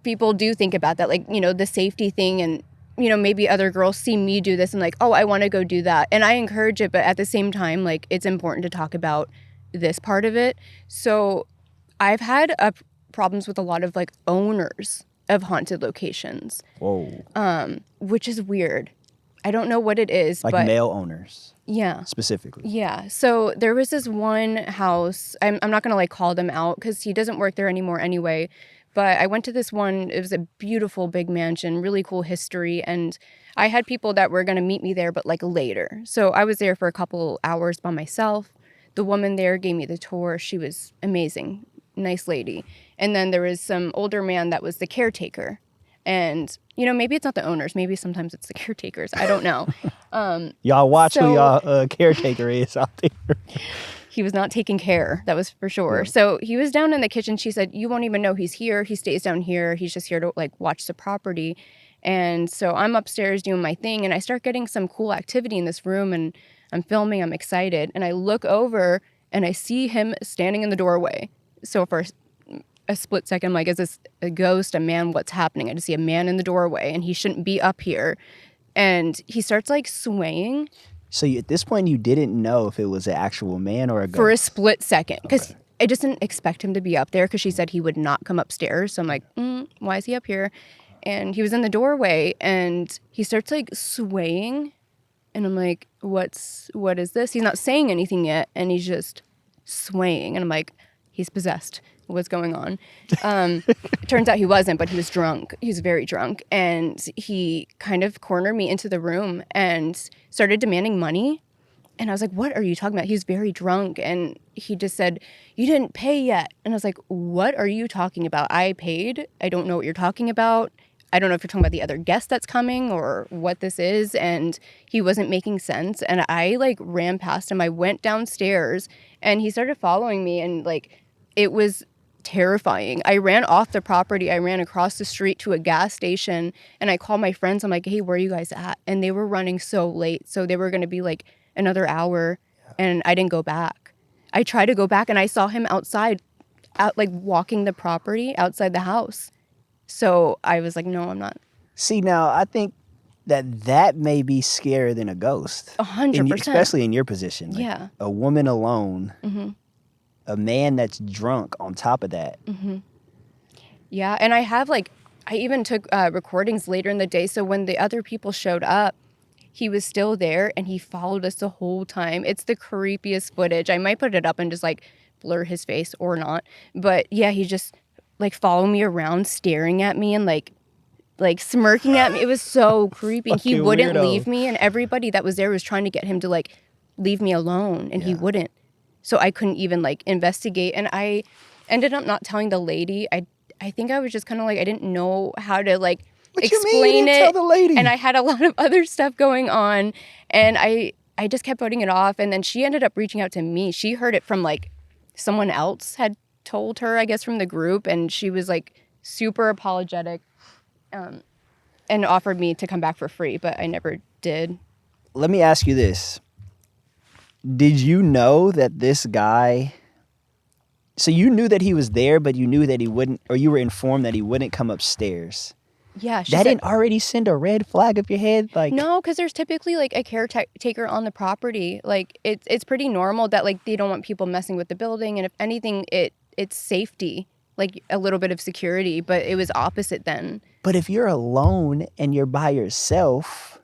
Speaker 1: people do think about that, like, you know, the safety thing, and, you know, maybe other girls see me do this and like, oh, I want to go do that. And I encourage it, but at the same time, like, it's important to talk about this part of it. So I've had problems with a lot of, like, owners of haunted locations.
Speaker 2: Whoa.
Speaker 1: Which is weird. I don't know what it is,
Speaker 2: Like
Speaker 1: but
Speaker 2: male owners
Speaker 1: yeah.
Speaker 2: specifically.
Speaker 1: Yeah. So there was this one house. I'm not going to like call them out because he doesn't work there anymore anyway. But I went to this one. It was a beautiful big mansion, really cool history. And I had people that were going to meet me there, but like later. So I was there for a couple hours by myself. The woman there gave me the tour. She was amazing. Nice lady. And then there was some older man that was the caretaker. And, you know, maybe it's not the owners. Maybe sometimes it's the caretakers. I don't know.
Speaker 2: Y'all watch who
Speaker 1: So-
Speaker 2: y'all caretaker is out there.
Speaker 1: He was not taking care. That was for sure.
Speaker 2: Yeah.
Speaker 1: So he was down in the kitchen. She said, you won't even know he's here. He stays down here. He's just here to like watch the property. And so I'm upstairs doing my thing. And I start getting some cool activity in this room. And I'm filming. I'm excited. And I look over and I see him standing in the doorway. So for a split second, I'm like, is this a ghost, a man? What's happening? I just see a man in the doorway and he shouldn't be up here. And he starts like swaying.
Speaker 2: So at this point, you didn't know if it was an actual man or a ghost?
Speaker 1: For a split second, because I just didn't expect him to be up there because she said he would not come upstairs. So I'm like, why is he up here? And he was in the doorway and he starts like swaying. And I'm like, what is this? He's not saying anything yet. And he's just swaying. And I'm like, he's possessed. What's going on? It turns out he wasn't, but he was drunk. He was very drunk. And he kind of cornered me into the room and started demanding money. And I was like, what are you talking about? He was very drunk. And he just said, you didn't pay yet. And I was like, what are you talking about? I paid. I don't know what you're talking about. I don't know if you're talking about the other guest that's coming or what this is. And he wasn't making sense. And I like ran past him. I went downstairs and he started following me. And like, it was terrifying. I ran off the property. I ran across the street to a gas station, and I called my friends. I'm like, hey, where are you guys at? And they were running so late. So they were going to be like another hour, and I didn't go back. I tried to go back, and I saw him outside, out like walking the property outside the house. So I was like, no, I'm not.
Speaker 2: See, now I think that may be scarier than a ghost.
Speaker 1: 100%.
Speaker 2: Especially in your position. Like,
Speaker 1: yeah.
Speaker 2: a woman alone,
Speaker 1: Mm-hmm.
Speaker 2: a man that's drunk on top of that.
Speaker 1: Mm-hmm. Yeah, and I even took recordings later in the day. So when the other people showed up, he was still there, and he followed us the whole time. It's the creepiest footage. I might put it up and just like blur his face or not. But yeah, he just like followed me around, staring at me and like smirking at me. It was so creepy. He wouldn't leave me, and everybody that was there was trying to get him to like leave me alone, and he wouldn't. So I couldn't even like investigate, and I ended up not telling the lady. I think I was just kind of like, I didn't know how to like explain it.
Speaker 2: Tell the lady?
Speaker 1: And I had a lot of other stuff going on, and I just kept putting it off. And then she ended up reaching out to me. She heard it from like someone else had told her, I guess, from the group, and she was like super apologetic. And offered me to come back for free, but I never did.
Speaker 2: Let me ask you this. Did you know that this guy... So you knew that he was there, but you knew that he wouldn't... Or you were informed that he wouldn't come upstairs.
Speaker 1: Yeah.
Speaker 2: That didn't already send a red flag up your head? Like,
Speaker 1: no, because there's typically like a caretaker on the property. Like it's pretty normal that like they don't want people messing with the building. And if anything, it's safety. Like a little bit of security, but it was opposite then.
Speaker 2: But if you're alone and you're by yourself,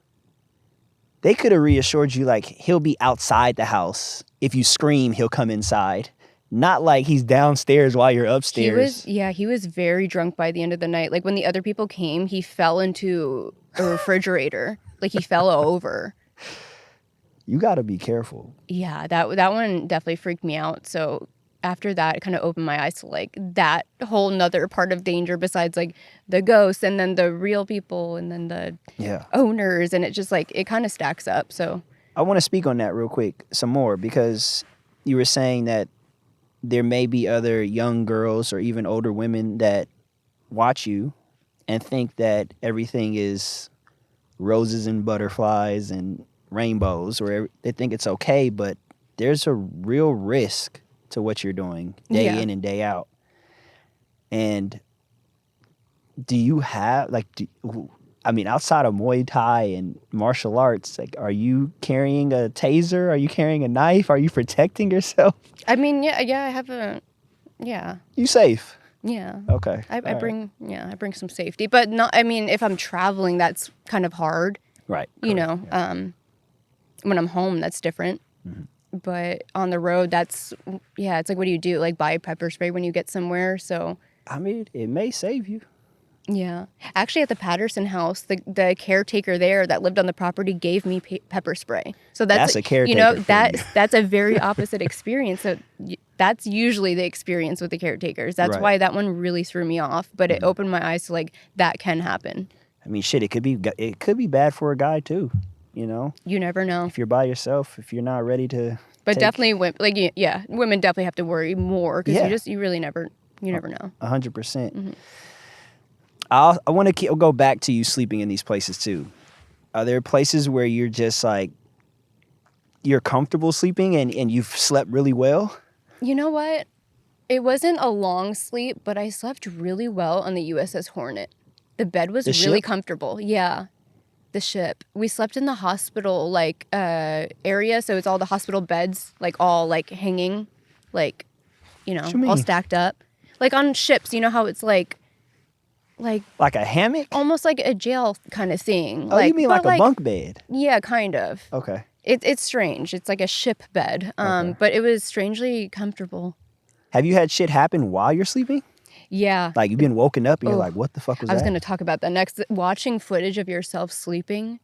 Speaker 2: they could have reassured you like he'll be outside the house. If you scream, he'll come inside. Not like he's downstairs while you're upstairs.
Speaker 1: He was very drunk by the end of the night. Like when the other people came, he fell into a refrigerator. Like he fell over.
Speaker 2: You got to be careful.
Speaker 1: Yeah, that one definitely freaked me out. So after that, it kind of opened my eyes to like that whole nother part of danger besides like the ghosts and then the real people and then the owners. And it just like, it kind of stacks up. So
Speaker 2: I want to speak on that real quick some more, because you were saying that there may be other young girls or even older women that watch you and think that everything is roses and butterflies and rainbows, or they think it's okay, but there's a real risk to what you're doing day in and day out. And do you have outside of Muay Thai and martial arts, like, are you carrying a taser? Are you carrying a knife? Are you protecting yourself?
Speaker 1: I mean, I have
Speaker 2: You safe?
Speaker 1: Yeah.
Speaker 2: Okay.
Speaker 1: I bring some safety, but not, I mean, if I'm traveling, that's kind of hard.
Speaker 2: Right.
Speaker 1: You know, when I'm home, that's different. Mm-hmm. But on the road, it's like, what do you do? Like buy pepper spray when you get somewhere. So,
Speaker 2: I mean, it may save you.
Speaker 1: Yeah. Actually, at the Patterson House, the caretaker there that lived on the property gave me pepper spray. So that's
Speaker 2: a caretaker.
Speaker 1: You know, that's a very opposite experience. So that's usually the experience with the caretakers. That's why that one really threw me off. But it opened my eyes to like, that can happen.
Speaker 2: I mean, shit, it could be bad for a guy too. You know,
Speaker 1: you never know.
Speaker 2: If you're by yourself, if you're not ready to.
Speaker 1: But definitely, women definitely have to worry more because you really never know.
Speaker 2: 100%. Mm-hmm. I want to go back to you sleeping in these places too. Are there places where you're just like you're comfortable sleeping and you've slept really well?
Speaker 1: You know what? It wasn't a long sleep, but I slept really well on the USS Hornet. The bed was really comfortable. Yeah. The ship. We slept in the hospital area, so it's all the hospital beds all hanging, all stacked up. Like on ships, you know how it's like
Speaker 2: a hammock?
Speaker 1: Almost like a jail kind of thing.
Speaker 2: Oh, you mean like a bunk bed?
Speaker 1: Yeah, kind of.
Speaker 2: Okay.
Speaker 1: It's strange. It's like a ship bed. But it was strangely comfortable.
Speaker 2: Have you had shit happen while you're sleeping?
Speaker 1: Yeah.
Speaker 2: Like you've been woken up and you're like, what the fuck was that?
Speaker 1: I was going to talk about that next. Watching footage of yourself sleeping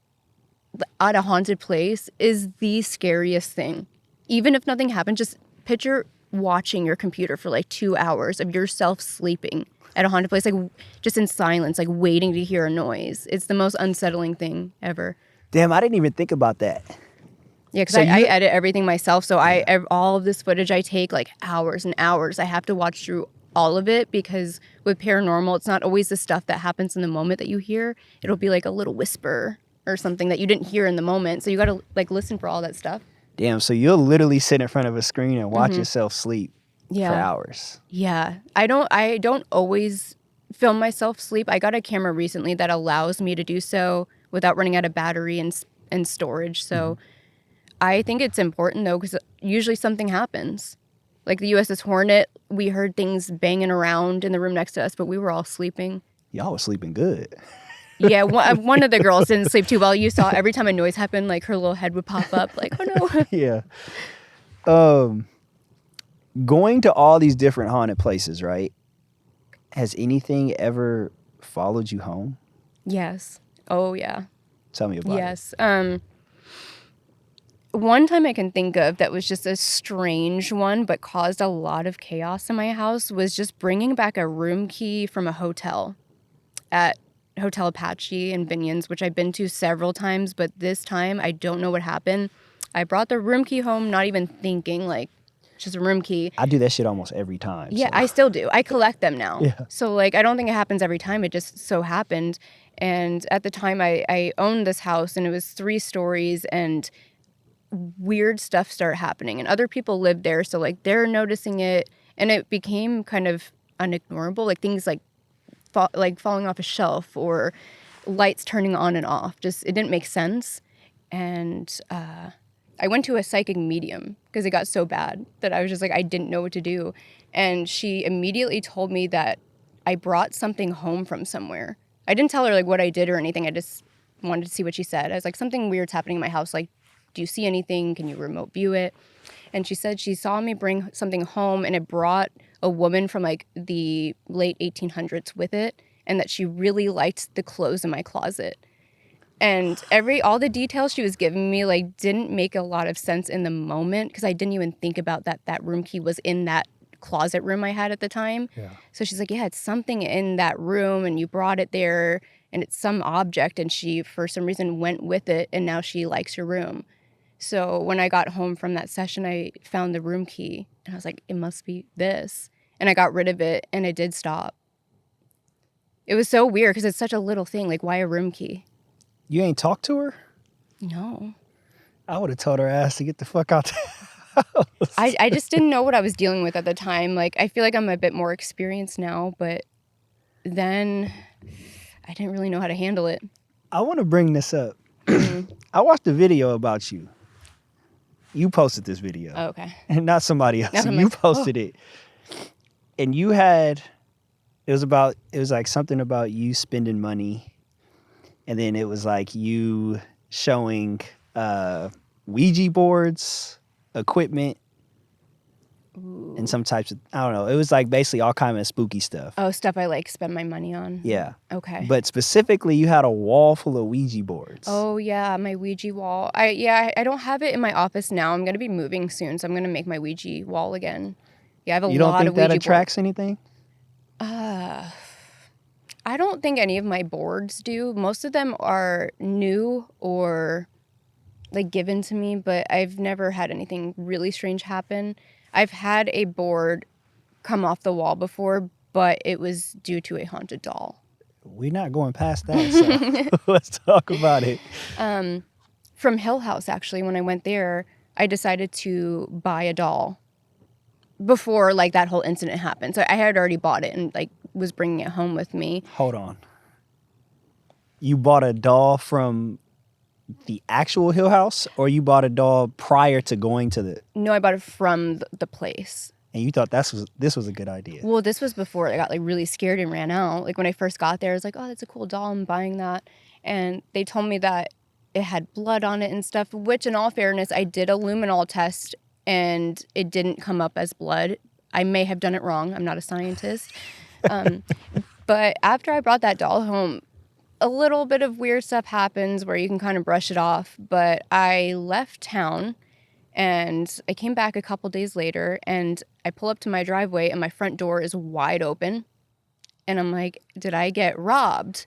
Speaker 1: at a haunted place is the scariest thing. Even if nothing happened, just picture watching your computer for 2 hours of yourself sleeping at a haunted place, just in silence, waiting to hear a noise. It's the most unsettling thing ever.
Speaker 2: Damn, I didn't even think about that.
Speaker 1: Yeah, because I edit everything myself, so all of this footage I take hours and hours. I have to watch through all of it, because with paranormal, it's not always the stuff that happens in the moment that you hear. It'll be like a little whisper or something that you didn't hear in the moment. So you got to like listen for all that stuff.
Speaker 2: Damn, so you'll literally sit in front of a screen and watch yourself sleep for hours.
Speaker 1: Yeah. I don't always film myself sleep. I got a camera recently that allows me to do so without running out of battery and storage. So I think it's important though, because usually something happens. Like the USS Hornet, we heard things banging around in the room next to us, but we were all sleeping.
Speaker 2: Y'all was sleeping good.
Speaker 1: Yeah, one of the girls didn't sleep too well. You saw every time a noise happened, like her little head would pop up, like, oh no.
Speaker 2: Yeah. Going to all these different haunted places, right? Has anything ever followed you home?
Speaker 1: Yes. Oh, yeah.
Speaker 2: Tell me about it.
Speaker 1: Yes. One time I can think of that was just a strange one, but caused a lot of chaos in my house, was just bringing back a room key from a hotel at Hotel Apache in Binions, which I've been to several times, but this time I don't know what happened. I brought the room key home, not even thinking, like, just a room key.
Speaker 2: I do that shit almost every time.
Speaker 1: Yeah,
Speaker 2: so.
Speaker 1: I still do. I collect them now.
Speaker 2: Yeah.
Speaker 1: So, like, I don't think it happens every time. It just so happened. And at the time, I owned this house, and it was 3 stories, and weird stuff started happening. And other people lived there, so, like, they're noticing it, and it became kind of unignorable. Like, things like falling off a shelf or lights turning on and off. Just, it didn't make sense. And I went to a psychic medium because it got so bad that I was just like, I didn't know what to do. And she immediately told me that I brought something home from somewhere. I didn't tell her like what I did or anything. I just wanted to see what she said. I was like, something weird's happening in my house. Like, do you see anything? Can you remote view it? And she said she saw me bring something home, and it brought a woman from like the late 1800s with it, and that she really liked the clothes in my closet. And all the details she was giving me like didn't make a lot of sense in the moment, because I didn't even think about that room key was in that closet room I had at the time.
Speaker 2: Yeah.
Speaker 1: So she's like, yeah, it's something in that room, and you brought it there, and it's some object, and she for some reason went with it, and now she likes your room. So when I got home from that session, I found the room key, and I was like, it must be this. And I got rid of it, and it did stop. It was so weird because it's such a little thing. Like, why a room key?
Speaker 2: You ain't talked to her?
Speaker 1: No.
Speaker 2: I would have told her ass to get the fuck out the house.
Speaker 1: I just didn't know what I was dealing with at the time. Like, I feel like I'm a bit more experienced now, but then I didn't really know how to handle it.
Speaker 2: I want to bring this up. I watched a video about you. You posted this video.
Speaker 1: Oh, okay.
Speaker 2: And not somebody else. You posted it. And you had, it was like something about you spending money. And then it was like you showing Ouija boards, equipment, and some types of, I don't know. It was like basically all kind of spooky stuff.
Speaker 1: Oh, stuff I like spend my money on.
Speaker 2: Yeah.
Speaker 1: Okay.
Speaker 2: But specifically, you had a wall full of Ouija boards.
Speaker 1: Oh, yeah, my Ouija wall. I don't have it in my office now. I'm going to be moving soon, so I'm going to make my Ouija wall again. Yeah, I have a lot of Ouija boards.
Speaker 2: You don't think that attracts anything?
Speaker 1: I don't think any of my boards do. Most of them are new or like given to me, but I've never had anything really strange happen. I've had a board come off the wall before, but it was due to a haunted doll.
Speaker 2: We're not going past that, so let's talk about it.
Speaker 1: From Hill House, actually, when I went there, I decided to buy a doll before like that whole incident happened. So I had already bought it and like was bringing it home with me.
Speaker 2: Hold on. You bought a doll from the actual Hill House, or you bought a doll prior to going to the...
Speaker 1: No, I bought it from the place.
Speaker 2: And you thought this was a good idea.
Speaker 1: Well, this was before I got like really scared and ran out. Like when I first got there, I was like, oh, that's a cool doll, I'm buying that. And they told me that it had blood on it and stuff, which in all fairness, I did a luminol test and it didn't come up as blood. I may have done it wrong. I'm not a scientist. But after I brought that doll home, a little bit of weird stuff happens where you can kind of brush it off. But I left town and I came back a couple days later and I pull up to my driveway and my front door is wide open. And I'm like, did I get robbed?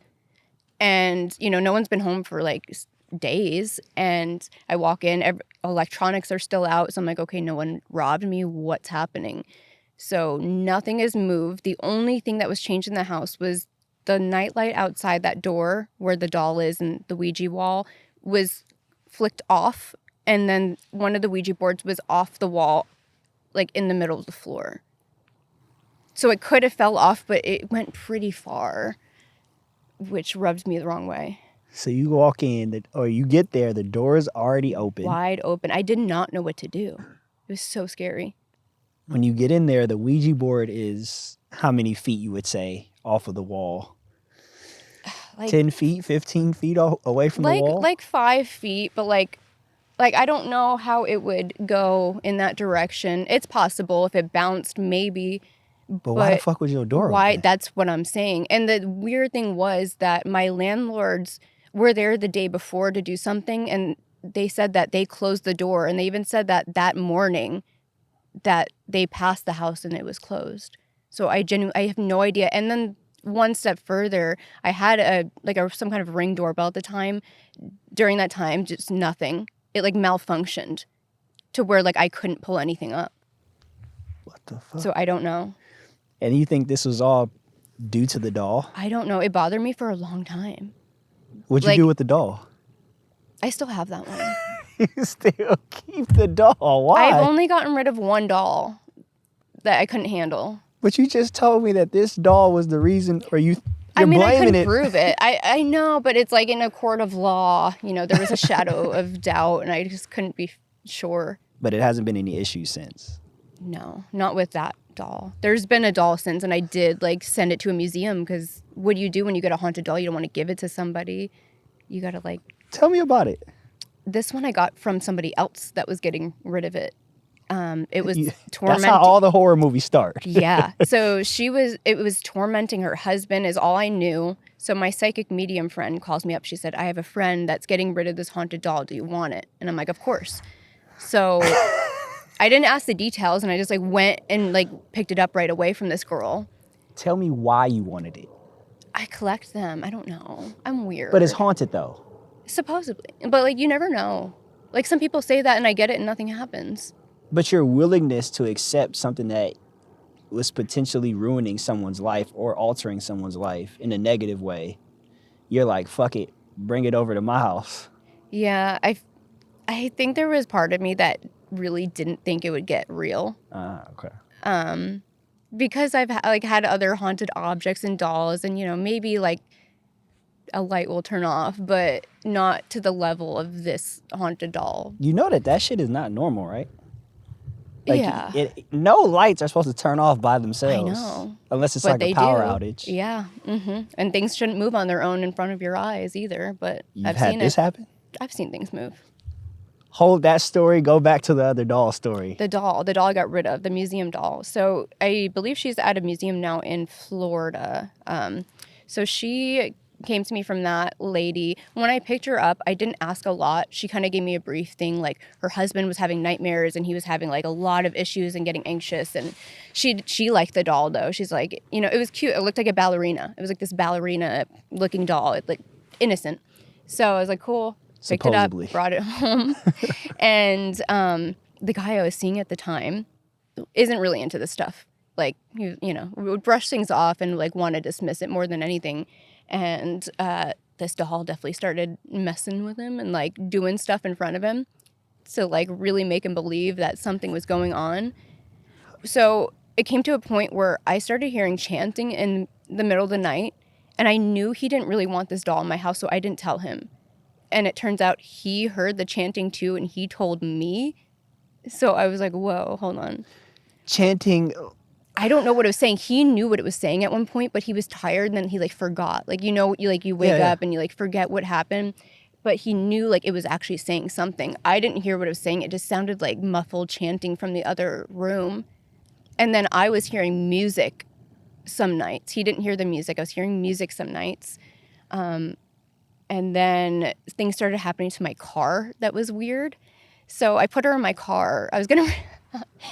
Speaker 1: And, you know, no one's been home for like days. And I walk in, electronics are still out. So I'm like, okay, no one robbed me. What's happening? So nothing has moved. The only thing that was changed in the house was the nightlight outside that door where the doll is and the Ouija wall was flicked off. And then one of the Ouija boards was off the wall, like in the middle of the floor. So it could have fell off, but it went pretty far, which rubs me the wrong way.
Speaker 2: So you walk in, or you get there, the door is already open.
Speaker 1: Wide open. I did not know what to do. It was so scary.
Speaker 2: When you get in there, the Ouija board is how many feet you would say off of the wall?
Speaker 1: Like
Speaker 2: 10 feet, 15 feet away from the wall?
Speaker 1: Like 5 feet, but like I don't know how it would go in that direction. It's possible if it bounced, maybe.
Speaker 2: But why the fuck was your door open?
Speaker 1: That's what I'm saying. And the weird thing was that my landlords were there the day before to do something, and they said that they closed the door, and they even said that morning that they passed the house and it was closed. So I have no idea. And then one step further, I had some kind of Ring doorbell at the time. During that time, just nothing. It like malfunctioned to where like I couldn't pull anything up.
Speaker 2: What the fuck?
Speaker 1: So I don't know.
Speaker 2: And you think this was all due to the doll?
Speaker 1: I don't know. It bothered me for a long time.
Speaker 2: What'd you do with the doll?
Speaker 1: I still have that one.
Speaker 2: You still keep the doll? Why?
Speaker 1: I've only gotten rid of one doll that I couldn't handle.
Speaker 2: But you just told me that this doll was the reason, or you're blaming
Speaker 1: I couldn't
Speaker 2: it.
Speaker 1: prove it. I know, but it's like in a court of law. You know, there was a shadow of doubt, and I just couldn't be sure.
Speaker 2: But it hasn't been any issues since.
Speaker 1: No, not with that doll. There's been a doll since, and I did like send it to a museum, because what do you do when you get a haunted doll? You don't want to give it to somebody. You gotta like...
Speaker 2: Tell me about it.
Speaker 1: This one I got from somebody else that was getting rid of it. It was tormenting.
Speaker 2: That's how all the horror movies start.
Speaker 1: Yeah. So it was tormenting her husband is all I knew. So my psychic medium friend calls me up. She said, I have a friend that's getting rid of this haunted doll. Do you want it? And I'm like, of course. So I didn't ask the details, and I just like went and like picked it up right away from this girl.
Speaker 2: Tell me why you wanted it.
Speaker 1: I collect them. I don't know. I'm weird.
Speaker 2: But it's haunted though.
Speaker 1: Supposedly. But like you never know. Like some people say that and I get it and nothing happens.
Speaker 2: But your willingness to accept something that was potentially ruining someone's life or altering someone's life in a negative way, you're like, fuck it, bring it over to my house.
Speaker 1: Yeah, I think there was part of me that really didn't think it would get real.
Speaker 2: Okay.
Speaker 1: Because I've had other haunted objects and dolls, and maybe like a light will turn off, but not to the level of this haunted doll.
Speaker 2: You know that shit is not normal, right? Like,
Speaker 1: yeah.
Speaker 2: No lights are supposed to turn off by themselves.
Speaker 1: I know.
Speaker 2: Unless it's
Speaker 1: but
Speaker 2: like a power
Speaker 1: do.
Speaker 2: outage.
Speaker 1: Yeah. Mm-hmm. And things shouldn't move on their own in front of your eyes either. But
Speaker 2: I've seen this happen?
Speaker 1: I've seen things move.
Speaker 2: Hold that story. Go back to the other doll story.
Speaker 1: The doll I got rid of, the museum doll. So I believe she's at a museum now in Florida. So she came to me from that lady. When I picked her up, I didn't ask a lot. She kind of gave me a brief thing, like her husband was having nightmares and he was having like a lot of issues and getting anxious. And she liked the doll though. She's like, it was cute. It looked like a ballerina. It was like this ballerina looking doll, like innocent. So I was like, cool. Picked
Speaker 2: Supposedly.
Speaker 1: it up, brought it home. And the guy I was seeing at the time isn't really into this stuff. Like, he would brush things off and like want to dismiss it more than anything. And this doll definitely started messing with him and like doing stuff in front of him to like really make him believe that something was going on. So it came to a point where I started hearing chanting in the middle of the night, and I knew he didn't really want this doll in my house, so I didn't tell him. And it turns out he heard the chanting too, and he told me. So I was like, whoa, hold on.
Speaker 2: Chanting.
Speaker 1: I don't know what it was saying. He knew what it was saying at one point, but he was tired and then he like forgot. Like, you wake up and you like forget what happened. But he knew like it was actually saying something. I didn't hear what it was saying. It just sounded like muffled chanting from the other room. And then I was hearing music some nights. He didn't hear the music. I was hearing music some nights. And then things started happening to my car that was weird. So I put her in my car. I was going to...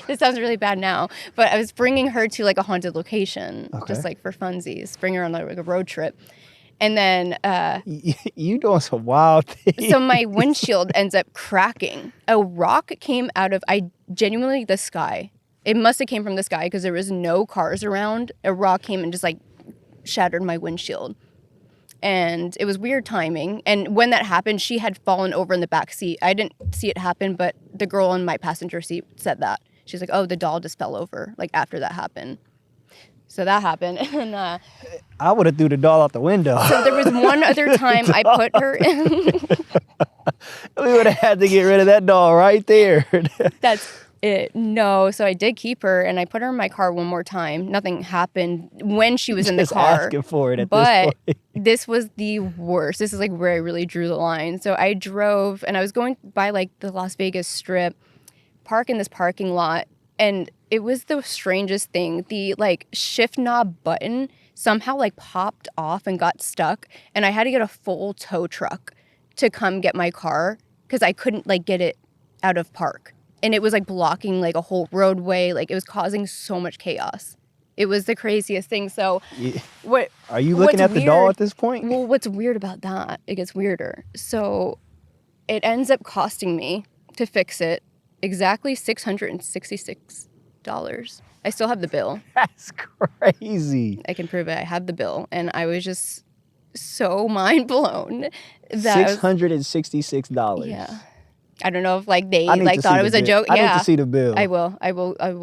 Speaker 1: This sounds really bad now, but I was bringing her to like a haunted location, just like for funsies, bring her on like a road trip. And then...
Speaker 2: you doing some wild things.
Speaker 1: So my windshield ends up cracking. A rock came out of, the sky. It must have came from this guy because there was no cars around. A rock came and just like shattered my windshield. And it was weird timing. And when that happened, she had fallen over in the back seat. I didn't see it happen, but the girl in my passenger seat said that. She's like, oh, the doll just fell over, like, after that happened. So that happened. And
Speaker 2: I would have threw the doll out the window.
Speaker 1: so there was one other time I put her in.
Speaker 2: We would have had to get rid of that doll right there.
Speaker 1: That's it. No. So I did keep her, and I put her in my car one more time. Nothing happened when she was in the
Speaker 2: Just
Speaker 1: car.
Speaker 2: asking for it at
Speaker 1: but
Speaker 2: this point.
Speaker 1: this was the worst. This is like where I really drew the line. So I drove, and I was going by like the Las Vegas Strip, park in this parking lot, and it was the strangest thing. The like shift knob button somehow like popped off and got stuck, and I had to get a full tow truck to come get my car because I couldn't like get it out of park. And it was like blocking like a whole roadway. Like it was causing so much chaos. It was the craziest thing. So what
Speaker 2: Are you looking at the doll at this point?
Speaker 1: Well, what's weird about that, it gets weirder. So it ends up costing me to fix it exactly $666. I still have the bill.
Speaker 2: That's crazy.
Speaker 1: I can prove it. I have the bill. And I was just so mind blown that
Speaker 2: $666.
Speaker 1: yeah. I don't know if like they
Speaker 2: I need
Speaker 1: like
Speaker 2: to
Speaker 1: thought
Speaker 2: see
Speaker 1: it was
Speaker 2: the
Speaker 1: a
Speaker 2: bill.
Speaker 1: joke.
Speaker 2: I
Speaker 1: Yeah,
Speaker 2: need to see the bill.
Speaker 1: I will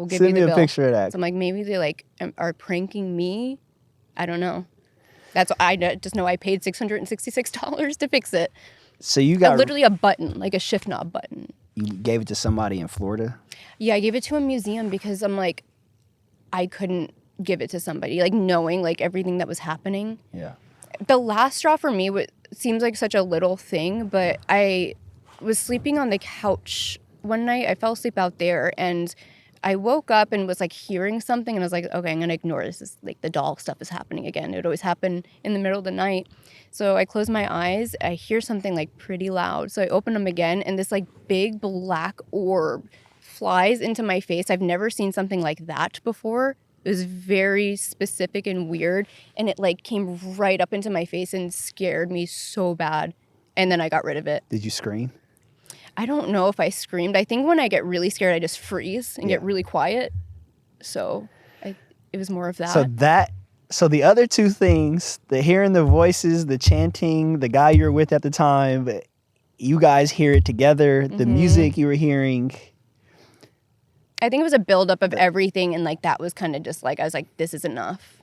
Speaker 1: give
Speaker 2: Send
Speaker 1: you
Speaker 2: me
Speaker 1: the
Speaker 2: a
Speaker 1: bill.
Speaker 2: picture of that.
Speaker 1: So I'm like, maybe they like are pranking me. I don't know. That's I just know I paid $666 to fix it.
Speaker 2: So you got
Speaker 1: Literally a button, like a shift knob button.
Speaker 2: You gave it to somebody in Florida?
Speaker 1: Yeah, I gave it to a museum because I'm like, I couldn't give it to somebody, like knowing like everything that was happening.
Speaker 2: Yeah.
Speaker 1: The last straw for me seems like such a little thing, but I was sleeping on the couch one night. I fell asleep out there, and I woke up and was like hearing something, and I was like, okay, I'm gonna ignore this. This like the doll stuff is happening again. It would always happen in the middle of the night. So I close my eyes. I hear something like pretty loud. So I open them again, and this like big black orb flies into my face. I've never seen something like that before. It was very specific and weird, and it like came right up into my face and scared me so bad. And then I got rid of it.
Speaker 2: Did you scream?
Speaker 1: I don't know if I screamed. I think when I get really scared, I just freeze and get really quiet. So it was more of that.
Speaker 2: So the other two things, the hearing the voices, the chanting, the guy you were with at the time, you guys hear it together, the music you were hearing.
Speaker 1: I think it was a buildup of everything, and like that was kind of just like I was like, this is enough.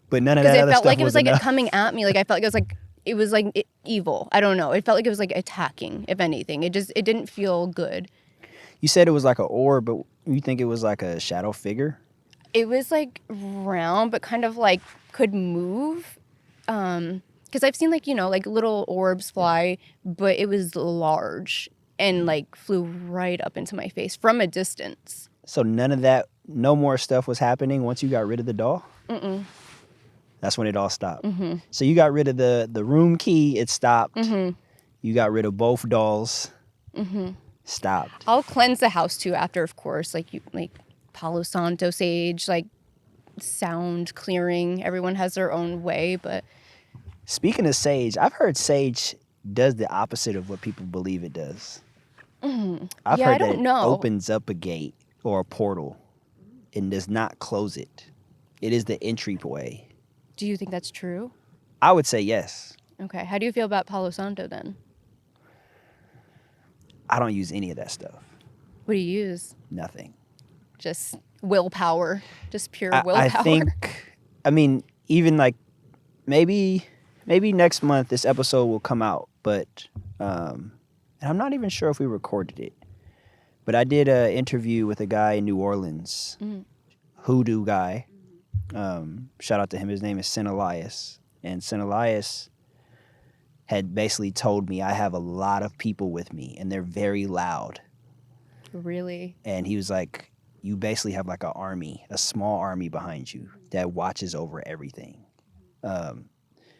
Speaker 2: But none of that other stuff was enough.
Speaker 1: Because it felt like it was like coming at me. Like I felt like it was like evil. I don't know. It felt like it was like attacking. If anything, it didn't feel good.
Speaker 2: You said it was like an orb, but you think it was like a shadow figure?
Speaker 1: It was like round, but kind of like could move. Because I've seen like like little orbs fly, but it was large and like flew right up into my face from a distance.
Speaker 2: So none of that, no more stuff was happening once you got rid of the doll?
Speaker 1: Mm-mm.
Speaker 2: That's when it all stopped. So you got rid of the room key, it stopped. You got rid of both dolls, stopped.
Speaker 1: I'll cleanse the house too after, of course, like Palo Santo sage, like sound clearing. Everyone has their own way, but
Speaker 2: Speaking of sage, I've heard sage does the opposite of what people believe it does. I've heard that it opens up a gate or a portal and does not close it. It is the entryway.
Speaker 1: Do you think that's true?
Speaker 2: I would say yes.
Speaker 1: Okay. How do you feel about Palo Santo then?
Speaker 2: I don't use any of that stuff.
Speaker 1: What do you use?
Speaker 2: Nothing.
Speaker 1: Just willpower. Just pure willpower.
Speaker 2: I think, even like maybe next month this episode will come out, but and I'm not even sure if we recorded it. But I did an interview with a guy in New Orleans, hoodoo guy. Shout out to him. His name is Sin Elias. And Sin Elias had basically told me I have a lot of people with me and they're very loud.
Speaker 1: Really?
Speaker 2: And he was like, you basically have like an army, a small army behind you that watches over everything.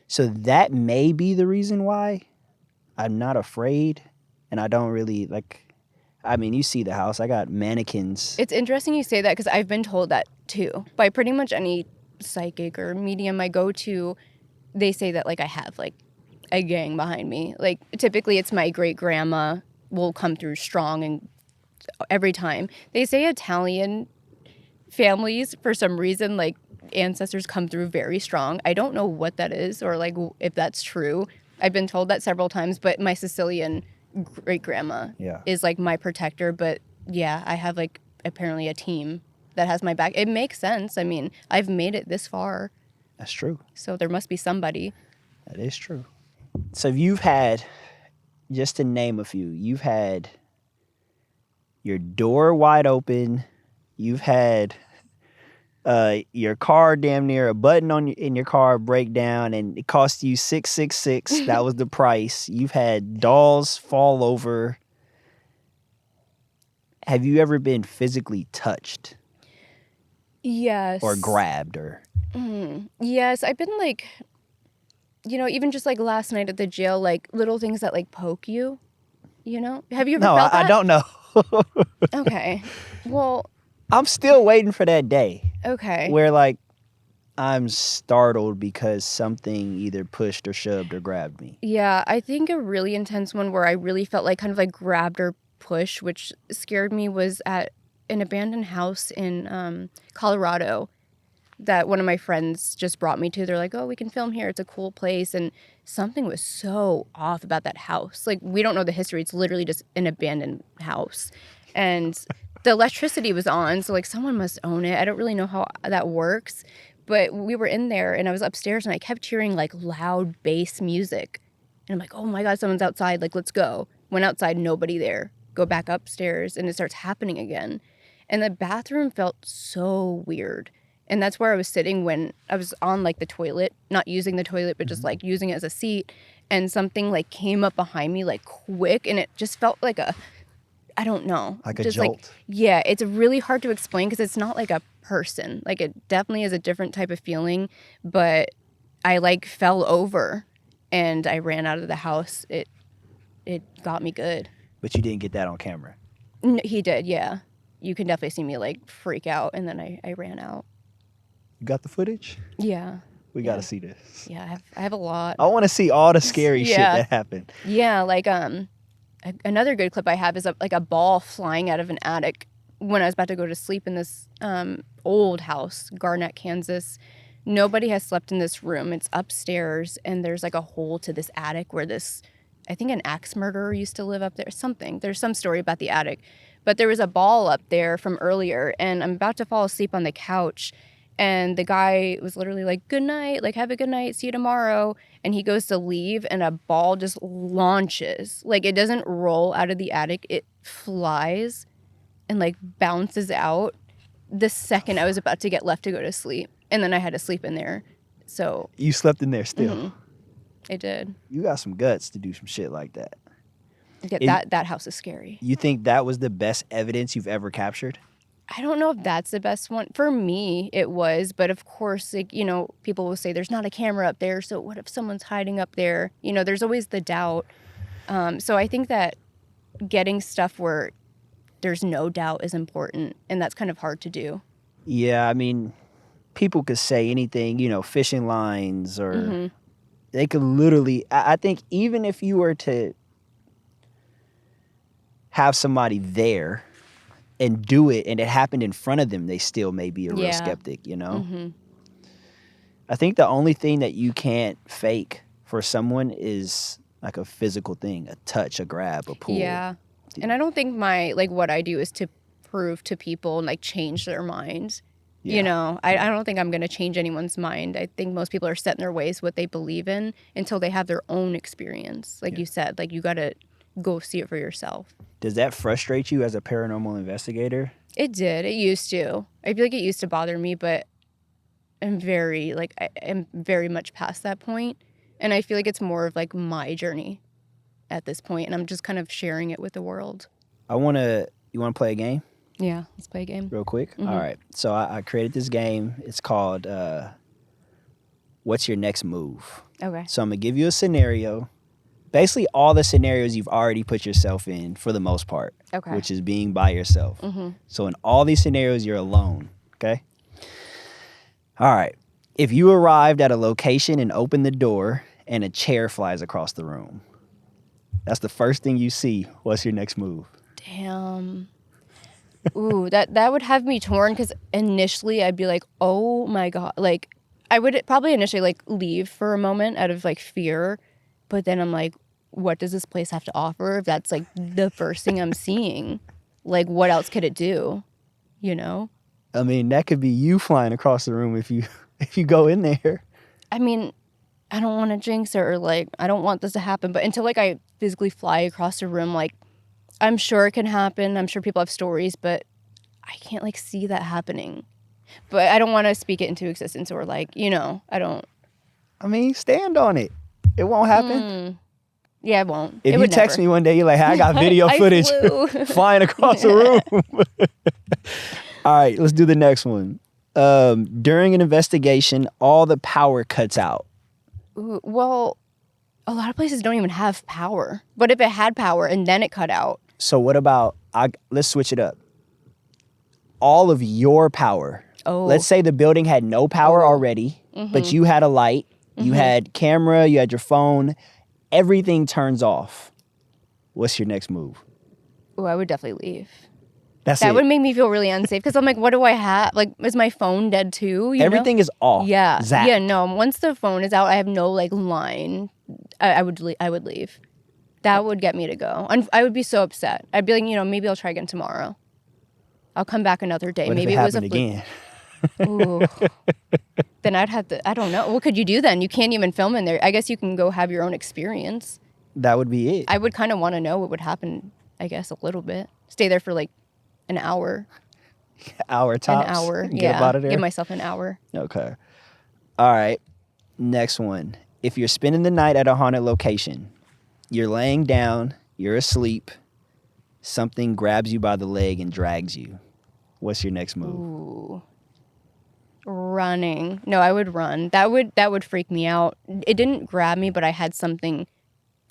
Speaker 2: So that may be the reason why I'm not afraid and I don't really you see the house. I got mannequins.
Speaker 1: It's interesting you say that because I've been told that too. By pretty much any psychic or medium I go to, they say that like I have like a gang behind me. Like typically it's my great grandma will come through strong and every time. They say Italian families, for some reason, like ancestors come through very strong. I don't know what that is or like if that's true. I've been told that several times, but my Sicilian great grandma is like my protector. But yeah, I have like apparently a team that has my back. It makes sense. I mean, I've made it this far.
Speaker 2: That's true.
Speaker 1: So there must be somebody.
Speaker 2: That is true. So you've had, just to name a few, you've had your door wide open. You've had your car damn near a button in your car break down, and it cost you $666. That was the price. You've had dolls fall over. Have you ever been physically touched?
Speaker 1: Yes.
Speaker 2: Or grabbed or?
Speaker 1: Yes, I've been like, you know, even just like last night at the jail, like little things that like poke you, you know? Have you ever felt that?
Speaker 2: I don't know.
Speaker 1: Okay. Well,
Speaker 2: I'm still waiting for that day.
Speaker 1: Okay.
Speaker 2: Where like I'm startled because something either pushed or shoved or grabbed me.
Speaker 1: Yeah, I think a really intense one where I really felt like kind of like grabbed or pushed, which scared me, was at an abandoned house in Colorado that one of my friends just brought me to. They're like, oh, we can film here. It's a cool place. And something was so off about that house. Like, we don't know the history. It's literally just an abandoned house. And the electricity was on, so like someone must own it. I don't really know how that works. But we were in there and I was upstairs and I kept hearing like loud bass music. And I'm like, oh my God, someone's outside. Like, let's go. Went outside, nobody there. Go back upstairs and it starts happening again. And the bathroom felt so weird. And that's where I was sitting when I was on like the toilet, not using the toilet, but just like using it as a seat. And something like came up behind me like quick, and it just felt like I don't know.
Speaker 2: Like a
Speaker 1: just
Speaker 2: jolt.
Speaker 1: Like, yeah, it's really hard to explain because it's not like a person. Like, it definitely is a different type of feeling. But I like fell over and I ran out of the house. It got me good.
Speaker 2: But you didn't get that on camera.
Speaker 1: No, he did, yeah. You can definitely see me like freak out, and then I ran out.
Speaker 2: You got the footage?
Speaker 1: Yeah.
Speaker 2: We got to see this.
Speaker 1: Yeah, I have a lot.
Speaker 2: I want to see all the scary shit that happened.
Speaker 1: Yeah, like another good clip I have is like a ball flying out of an attic when I was about to go to sleep in this old house, Garnett, Kansas. Nobody has slept in this room. It's upstairs, and there's like a hole to this attic where this, I think an axe murderer used to live up there. Something. There's some story about the attic. But there was a ball up there from earlier, and I'm about to fall asleep on the couch, and the guy was literally like, good night, like, have a good night, see you tomorrow. And he goes to leave, and a ball just launches. Like, it doesn't roll out of the attic. It flies and, like, bounces out the second I was about to get left to go to sleep. And then I had to sleep in there. So
Speaker 2: you slept in there still?
Speaker 1: Mm-hmm. I did.
Speaker 2: You got some guts to do some shit like that.
Speaker 1: Yeah, that house is scary.
Speaker 2: You think that was the best evidence you've ever captured?
Speaker 1: I don't know if that's the best one. For me, it was. But of course, like, you know, people will say there's not a camera up there. So what if someone's hiding up there? You know, there's always the doubt. So I think that getting stuff where there's no doubt is important. And that's kind of hard to do.
Speaker 2: Yeah, I mean, people could say anything, you know, fishing lines or they could literally, I think even if you were to have somebody there and do it and it happened in front of them, they still may be a real skeptic, you know? I think the only thing that you can't fake for someone is like a physical thing, a touch, a grab, a pull.
Speaker 1: Yeah. And I don't think what I do is to prove to people and like change their minds. Yeah. You know, I don't think I'm going to change anyone's mind. I think most people are set in their ways what they believe in until they have their own experience. Like you said, like you got to go see it for yourself.
Speaker 2: Does that frustrate you as a paranormal investigator?
Speaker 1: It did. It used to. I feel like it used to bother me, but I'm very much past that point. And I feel like it's more of like my journey at this point, and I'm just kind of sharing it with the world. You want to play a game? Yeah, let's play a game.
Speaker 2: Real quick? All right. So I created this game. It's called What's Your Next Move? Okay. So I'm going to give you a scenario. Basically, all the scenarios you've already put yourself in for the most part. Okay. Which is being by yourself. So in all these scenarios, you're alone. Okay? All right. If you arrived at a location and opened the door and a chair flies across the room, that's the first thing you see. What's your next move?
Speaker 1: Damn. Ooh, that would have me torn because initially I'd be like, oh my God. Like, I would probably initially like leave for a moment out of like fear. But then I'm like, what does this place have to offer if that's like the first thing I'm seeing? Like, what else could it do? You know?
Speaker 2: I mean, that could be you flying across the room if you go in there.
Speaker 1: I mean, I don't want to jinx it or like, I don't want this to happen. But until like I physically fly across the room, like, I'm sure it can happen. I'm sure people have stories, but I can't like see that happening. But I don't want to speak it into existence or like, I don't.
Speaker 2: I mean, stand on it. It won't happen.
Speaker 1: Yeah, it won't.
Speaker 2: If
Speaker 1: it
Speaker 2: you
Speaker 1: would
Speaker 2: text
Speaker 1: never.
Speaker 2: me one day, you're like, hey, I got video
Speaker 1: I
Speaker 2: footage
Speaker 1: flew.
Speaker 2: flying across the room. All right, let's do the next one. During an investigation, all the power cuts out.
Speaker 1: Ooh, well, a lot of places don't even have power. But if it had power and then it cut out.
Speaker 2: So what about, let's switch it up. All of your power.
Speaker 1: Oh.
Speaker 2: Let's say the building had no power already, but you had a light, you had camera, you had your phone. Everything turns off. What's your next move?
Speaker 1: Oh, I would definitely leave.
Speaker 2: That
Speaker 1: would make me feel really unsafe because I'm like, what do I have? Like, is my phone dead too?
Speaker 2: Everything is off.
Speaker 1: Yeah.
Speaker 2: Zap.
Speaker 1: Yeah, no. Once the phone is out, I have no like line. I would leave. That would get me to go. I would be so upset. I'd be like, maybe I'll try again tomorrow. I'll come back another day.
Speaker 2: What
Speaker 1: Maybe
Speaker 2: if
Speaker 1: it was a
Speaker 2: happened again?
Speaker 1: Ooh. Then I'd have to, I don't know. What could you do then? You can't even film in there. I guess you can go have your own experience.
Speaker 2: That would be it.
Speaker 1: I would kind of want to know what would happen, I guess, a little bit. Stay there for like an hour.
Speaker 2: Hour tops.
Speaker 1: An hour.
Speaker 2: Get up out of there.
Speaker 1: Give myself an hour.
Speaker 2: Okay. All right. Next one. If you're spending the night at a haunted location, you're laying down, you're asleep, something grabs you by the leg and drags you. What's your next move?
Speaker 1: Ooh. Running. No, I would run. That would freak me out. It didn't grab me, but I had something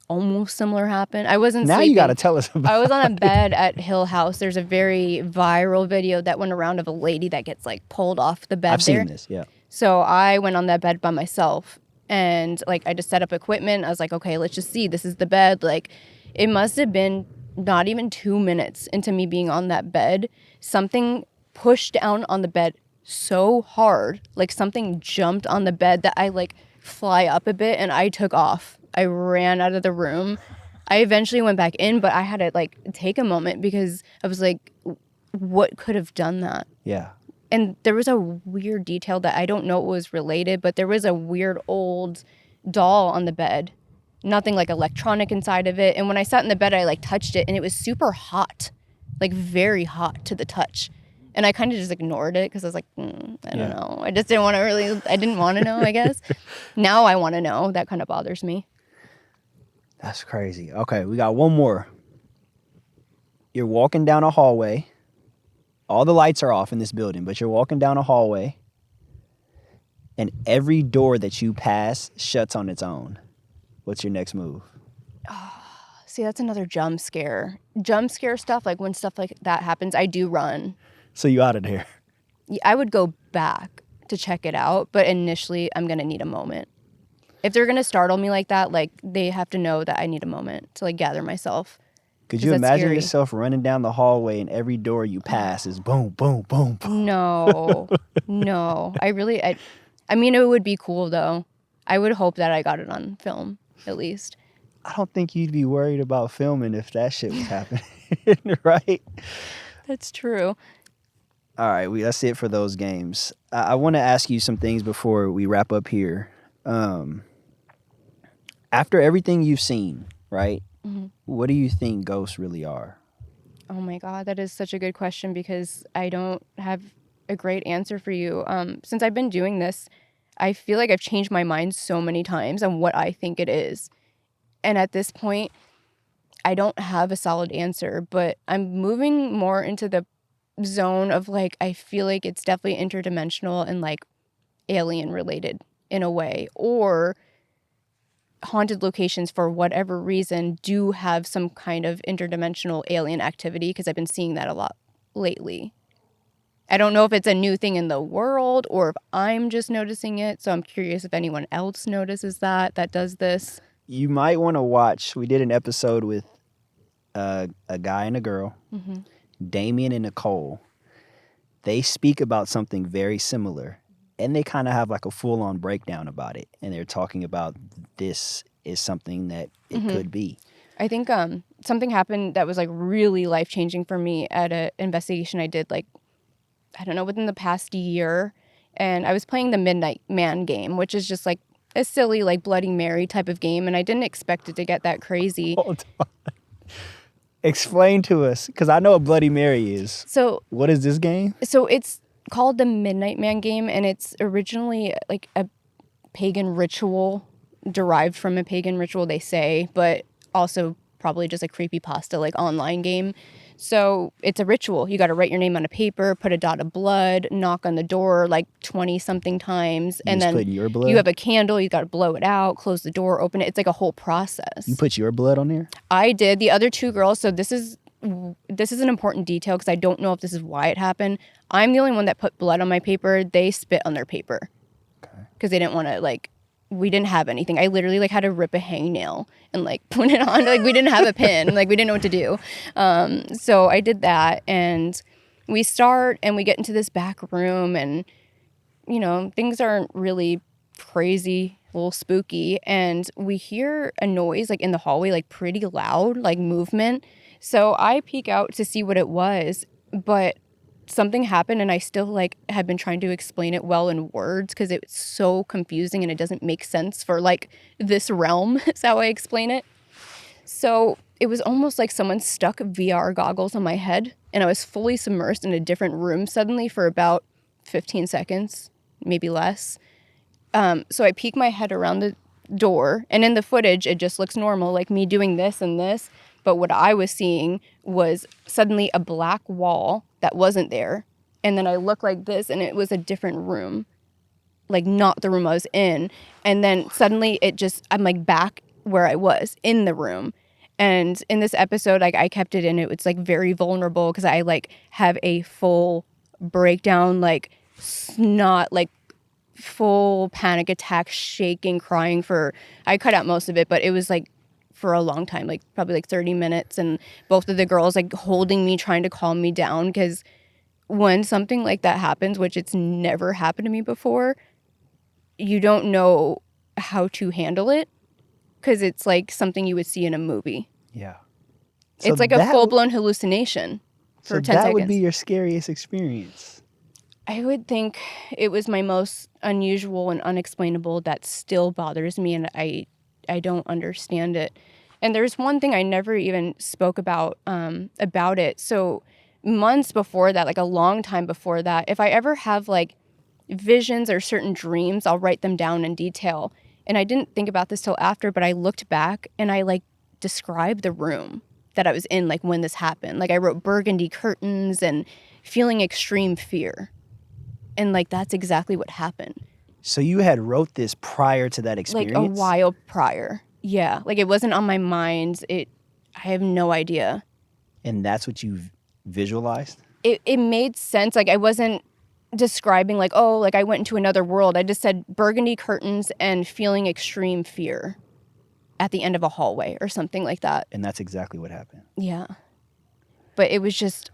Speaker 1: almost similar happen. I wasn't
Speaker 2: Now
Speaker 1: sleeping.
Speaker 2: You got to tell us about
Speaker 1: I was on a bed at Hill House. There's a very viral video that went around of a lady that gets like pulled off the bed.
Speaker 2: I've seen this, yeah.
Speaker 1: So I went on that bed by myself and like I just set up equipment. I was like, okay, let's just see. This is the bed. Like it must have been not even 2 minutes into me being on that bed. Something pushed down on the bed so hard, like something jumped on the bed that I like fly up a bit and I took off. I ran out of the room. I eventually went back in, but I had to like take a moment because I was like, what could have done that?
Speaker 2: Yeah.
Speaker 1: And there was a weird detail that I don't know what was related, but there was a weird old doll on the bed. Nothing like electronic inside of it. And when I sat in the bed, I like touched it and it was super hot, like very hot to the touch. And I kind of just ignored it because I was like, I don't know. I just didn't want to I didn't want to know, I guess. Now I want to know. That kind of bothers me.
Speaker 2: That's crazy. Okay, we got one more. You're walking down a hallway. All the lights are off in this building, but you're walking down a hallway. And every door that you pass shuts on its own. What's your next move?
Speaker 1: See, that's another jump scare. Jump scare stuff, like when stuff like that happens, I do run.
Speaker 2: So you out of there.
Speaker 1: I would go back to check it out, but initially I'm going to need a moment. If they're going to startle me like that, like they have to know that I need a moment to like gather myself.
Speaker 2: Could you imagine
Speaker 1: scary.
Speaker 2: yourself running down the hallway and every door you pass is boom, boom, boom, boom?
Speaker 1: No. I mean, it would be cool though. I would hope that I got it on film, at least.
Speaker 2: I don't think you'd be worried about filming if that shit was happening, right?
Speaker 1: That's true.
Speaker 2: All right, that's it for those games. I want to ask you some things before we wrap up here. After everything you've seen, right? Mm-hmm. What do you think ghosts really are?
Speaker 1: Oh my God, that is such a good question because I don't have a great answer for you. Since I've been doing this, I feel like I've changed my mind so many times on what I think it is. And at this point, I don't have a solid answer, but I'm moving more into the zone of like, I feel like it's definitely interdimensional and like alien related in a way, or haunted locations for whatever reason do have some kind of interdimensional alien activity because I've been seeing that a lot lately. I don't know if it's a new thing in the world or if I'm just noticing it. So I'm curious if anyone else notices that does this.
Speaker 2: You might want to watch. We did an episode with a guy and a girl. Mm-hmm. Damien and Nicole, they speak about something very similar, and they kind of have like a full-on breakdown about it, and they're talking about this is something that it could be.
Speaker 1: I think something happened that was like really life-changing for me at an investigation I did, like, I don't know, within the past year. And I was playing the Midnight Man game, which is just like a silly, like, Bloody Mary type of game. And I didn't expect it to get that crazy.
Speaker 2: Hold on. Explain to us, because I know what Bloody Mary is.
Speaker 1: So
Speaker 2: what is this game?
Speaker 1: So it's called the Midnight Man game, and it's originally like a pagan ritual, derived from a pagan ritual, they say, but also probably just a creepypasta, like, online game. So it's a ritual. You got to write your name on a paper, put a dot of blood, knock on the door like 20-something times, and then
Speaker 2: put your blood?
Speaker 1: You have a candle. You got to blow it out, close the door, open it. It's like a whole process.
Speaker 2: You put your blood on there?
Speaker 1: I did. The other two girls, so this is an important detail because I don't know if this is why it happened. I'm the only one that put blood on my paper. They spit on their paper because they didn't want to, like, we didn't have anything. I literally, like, had to rip a hangnail and, like, put it on. Like, we didn't have a pin. Like, we didn't know what to do. So I did that, and we start, and we get into this back room, and, you know, things aren't really crazy, a little spooky, and we hear a noise, like, in the hallway, like, pretty loud, like, movement. So I peek out to see what it was, but something happened, and I still, like, had been trying to explain it well in words because it's so confusing and it doesn't make sense for, like, this realm is how I explain it. So it was almost like someone stuck VR goggles on my head, and I was fully submersed in a different room suddenly for about 15 seconds, maybe less. So I peek my head around the door, and in the footage it just looks normal, like me doing this and this. But what I was seeing was suddenly a black wall that wasn't there. And then I looked like this, and it was a different room, like not the room I was in. And then suddenly I'm like back where I was in the room. And in this episode, like, I kept it in. It's like very vulnerable because I, like, have a full breakdown, like snot, like full panic attack, shaking, crying I cut out most of it, but it was like for a long time, like probably like 30 minutes, and both of the girls, like, holding me, trying to calm me down, because when something like that happens, which it's never happened to me before, you don't know how to handle it because it's like something you would see in a movie.
Speaker 2: Yeah.
Speaker 1: It's like a full-blown hallucination for 10 seconds.
Speaker 2: That would be your scariest experience.
Speaker 1: I would think it was my most unusual and unexplainable that still bothers me, and I don't understand it. And there's one thing I never even spoke about it. So months before that, like a long time before that, if I ever have, like, visions or certain dreams, I'll write them down in detail. And I didn't think about this till after, but I looked back and I, like, described the room that I was in, like, when this happened. Like, I wrote burgundy curtains and feeling extreme fear. And, like, that's exactly what happened.
Speaker 2: So you had wrote this prior to that experience?
Speaker 1: Like, a while prior. Yeah. Like, it wasn't on my mind. I have no idea.
Speaker 2: And that's what you visualized?
Speaker 1: It made sense. Like, I wasn't describing, like, oh, like, I went into another world. I just said burgundy curtains and feeling extreme fear at the end of a hallway or something like that.
Speaker 2: And that's exactly what happened.
Speaker 1: Yeah. But it was just,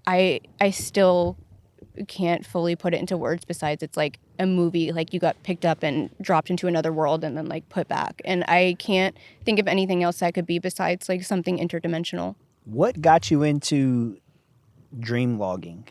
Speaker 1: I still can't fully put it into words besides it's like a movie, like you got picked up and dropped into another world and then, like, put back. And I can't think of anything else that could be besides, like, something interdimensional.
Speaker 2: What got you into dream logging?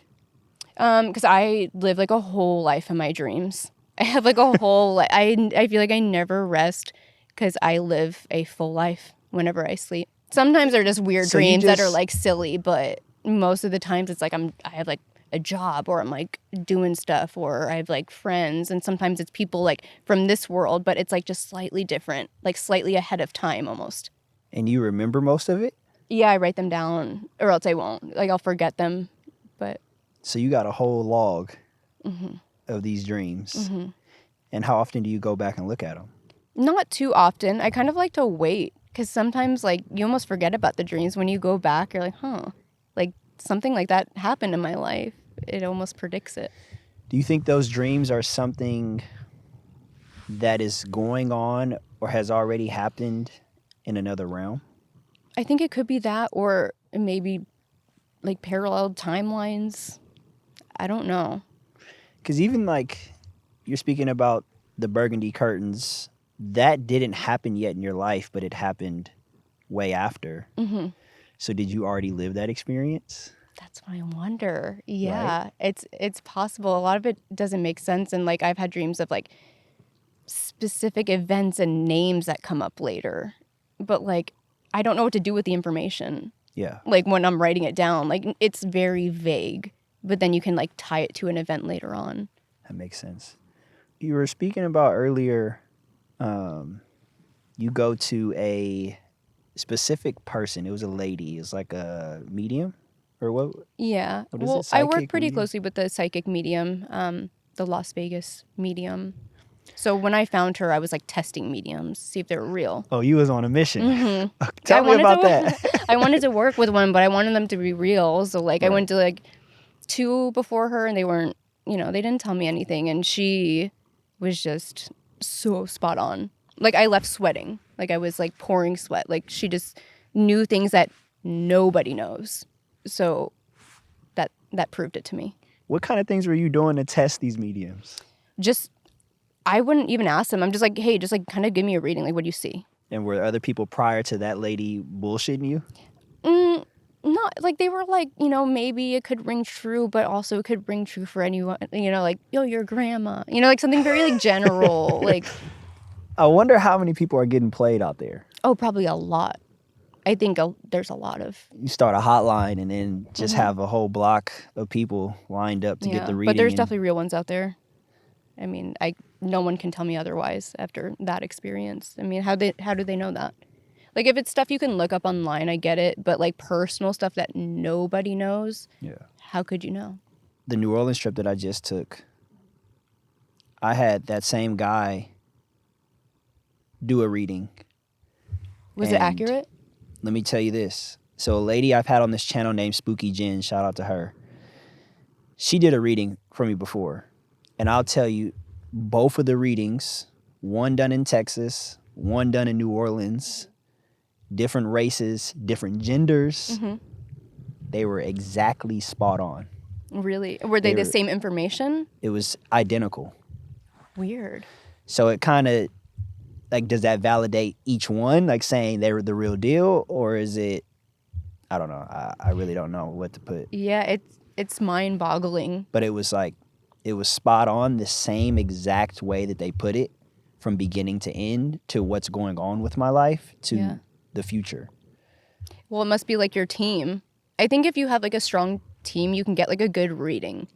Speaker 1: Because I live, like, a whole life in my dreams. I have, like, a whole I feel like I never rest because I live a full life whenever I sleep. Sometimes they're just weird dreams that are, like, silly, but most of the times it's like I have, like, a job, or I'm, like, doing stuff, or I have, like, friends, and sometimes it's people, like, from this world, but it's, like, just slightly different, like, slightly ahead of time almost.
Speaker 2: And you remember most of it?
Speaker 1: Yeah, I write them down, or else I won't. Like, I'll forget them, but...
Speaker 2: So you got a whole log of these dreams. Mm-hmm. And how often do you go back and look at them?
Speaker 1: Not too often. I kind of like to wait, because sometimes, like, you almost forget about the dreams. When you go back, you're like, huh, like, something like that happened in my life. It almost predicts it.
Speaker 2: Do you think those dreams are something that is going on or has already happened in another realm?
Speaker 1: I think it could be that, or maybe like parallel timelines. I don't know.
Speaker 2: Because even like you're speaking about the burgundy curtains, that didn't happen yet in your life, but it happened way after.
Speaker 1: Mm-hmm.
Speaker 2: So did you already live that experience?
Speaker 1: That's what I wonder. Yeah, right? It's possible. A lot of it doesn't make sense, and like I've had dreams of like specific events and names that come up later, but like I don't know what to do with the information.
Speaker 2: Yeah.
Speaker 1: Like when I'm writing it down, like it's very vague, but then you can like tie it to an event later on.
Speaker 2: That makes sense. You were speaking about earlier, you go to a specific person. It was a lady. It's like a medium or what?
Speaker 1: Yeah.
Speaker 2: What is
Speaker 1: Well,
Speaker 2: it?
Speaker 1: I work
Speaker 2: Psychic
Speaker 1: pretty
Speaker 2: medium?
Speaker 1: closely with the psychic medium, the Las Vegas medium. So when I found her, I was like testing mediums, see if they were real.
Speaker 2: Oh, you was on a mission.
Speaker 1: Mm-hmm.
Speaker 2: Tell me about that.
Speaker 1: I wanted to work with one, but I wanted them to be real. So like I went to like 2 before her and they weren't, they didn't tell me anything. And she was just so spot on. Like I left sweating. Like I was like pouring sweat. Like she just knew things that nobody knows. So that proved it to me.
Speaker 2: What kind of things were you doing to test these mediums?
Speaker 1: Just, I wouldn't even ask them. I'm just like, hey, just like kind of give me a reading. Like, what do you see?
Speaker 2: And were other people prior to that lady bullshitting you?
Speaker 1: Not like they were like, maybe it could ring true, but also it could ring true for anyone, like, yo, your grandma, like something very like general. Like,
Speaker 2: I wonder how many people are getting played out there.
Speaker 1: Oh, probably a lot. I think there's a lot of.
Speaker 2: You start a hotline and then just have a whole block of people lined up to get the reading.
Speaker 1: But there's definitely real ones out there. I mean, no one can tell me otherwise after that experience. I mean, how do they know that? Like, if it's stuff you can look up online, I get it. But like personal stuff that nobody knows, how could you know?
Speaker 2: The New Orleans trip that I just took, I had that same guy do a reading.
Speaker 1: Was it accurate?
Speaker 2: Let me tell you this. So a lady I've had on this channel named Spooky Jen, shout out to her. She did a reading for me before. And I'll tell you, both of the readings, one done in Texas, one done in New Orleans, different races, different genders, they were exactly spot on.
Speaker 1: Really? Were they the same information?
Speaker 2: It was identical.
Speaker 1: Weird.
Speaker 2: So it kind of, like, does that validate each one, like saying they were the real deal, or is it, I don't know. I really don't know what to put.
Speaker 1: Yeah, it's mind-boggling.
Speaker 2: But it was like, it was spot on the same exact way that they put it from beginning to end to what's going on with my life to the future.
Speaker 1: Well, it must be like your team. I think if you have like a strong team, you can get like a good reading.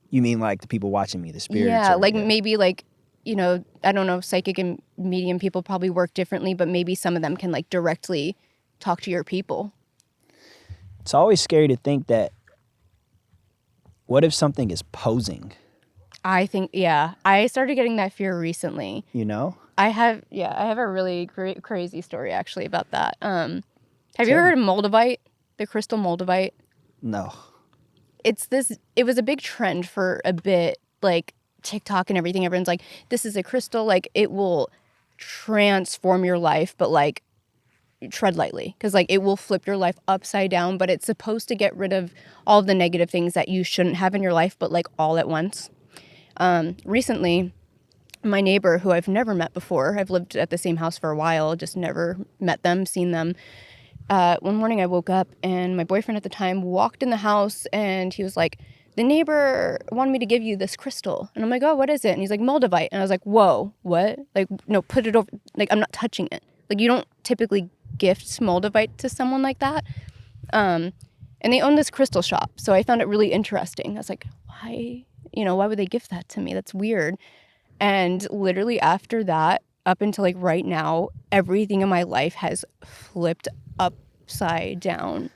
Speaker 2: You mean like the people watching me, the spirits?
Speaker 1: Yeah, like maybe like, I don't know, psychic and medium people probably work differently, but maybe some of them can like directly talk to your people.
Speaker 2: It's always scary to think that, what if something is posing?
Speaker 1: I think, I started getting that fear recently. I have a really crazy story actually about that. Have you ever heard of Moldavite, the crystal Moldavite?
Speaker 2: No.
Speaker 1: It was a big trend for a bit, like TikTok and everything. Everyone's like, this is a crystal, like it will transform your life, but like tread lightly, because like it will flip your life upside down, but it's supposed to get rid of all of the negative things that you shouldn't have in your life, but like all at once. Recently, my neighbor, who I've never met before, I've lived at the same house for a while, just never met them, seen them. One morning I woke up and my boyfriend at the time walked in the house and he was like, the neighbor wanted me to give you this crystal. And I'm like, oh, what is it? And he's like, Moldavite. And I was like, whoa, what? Like, no, put it over. Like, I'm not touching it. Like, you don't typically gift Moldavite to someone like that. And they own this crystal shop. So I found it really interesting. I was like, why would they gift that to me? That's weird. And literally after that, up until like right now, everything in my life has flipped upside down.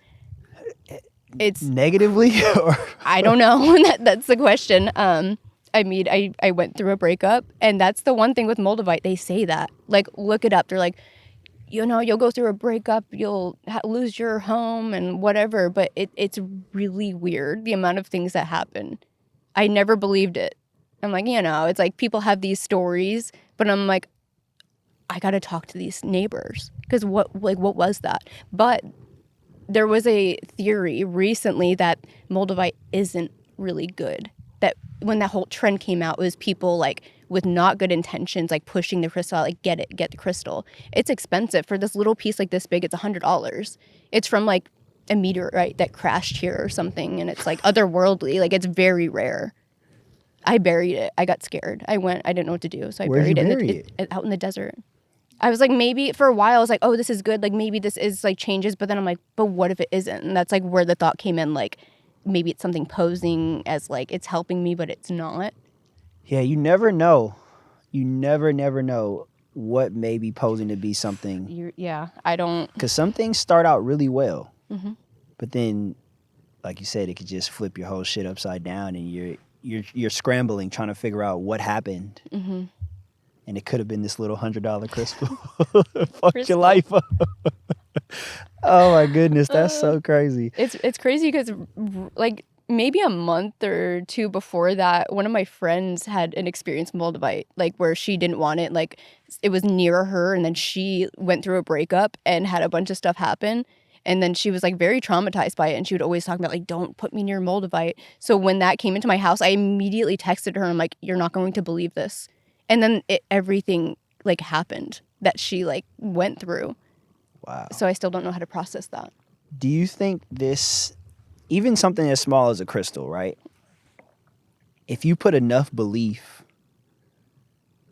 Speaker 1: It's
Speaker 2: negatively, or
Speaker 1: I don't know. That's the question. I mean, I went through a breakup, and that's the one thing with Moldavite. They say that, like, look it up. They're like, you'll go through a breakup, you'll lose your home and whatever. But it's really weird the amount of things that happen. I never believed it. I'm like, it's like people have these stories, but I'm like, I got to talk to these neighbors because what was that? But there was a theory recently that Moldavite isn't really good. That when that whole trend came out, it was people like with not good intentions, like pushing the crystal out, like get the crystal. It's expensive for this little piece like this big. It's $100. It's from like a meteorite that crashed here or something, and it's like otherworldly. Like it's very rare. I buried it. I got scared. I didn't know what to do, so I
Speaker 2: Where'd you
Speaker 1: buried
Speaker 2: bury
Speaker 1: it out in the desert. I was like, maybe for a while, I was like, oh, this is good. Like maybe this is like changes, but then I'm like, but what if it isn't? And that's like where the thought came in, like maybe it's something posing as like it's helping me, but it's not.
Speaker 2: Yeah, you never know. You never know what may be posing to be something.
Speaker 1: I don't.
Speaker 2: Because some things start out really well,
Speaker 1: Mm-hmm.
Speaker 2: but then, like you said, it could just flip your whole shit upside down, and you're scrambling trying to figure out what happened.
Speaker 1: Mm-hmm.
Speaker 2: And it could have been this little $100 crystal. Fucked your
Speaker 1: Crystal.
Speaker 2: life up. Oh my goodness, that's so crazy.
Speaker 1: It's crazy because like maybe a month or two before that, one of my friends had an experience with Moldavite, like where she didn't want it. Like it was near her, and then she went through a breakup and had a bunch of stuff happen. And then she was like very traumatized by it, and she would always talk about like, don't put me near Moldavite. So when that came into my house, I immediately texted her. I'm like, you're not going to believe this. And then everything like happened that she like went through.
Speaker 2: Wow.
Speaker 1: So I still don't know how to process that.
Speaker 2: Do you think this, even something as small as a crystal, right? If you put enough belief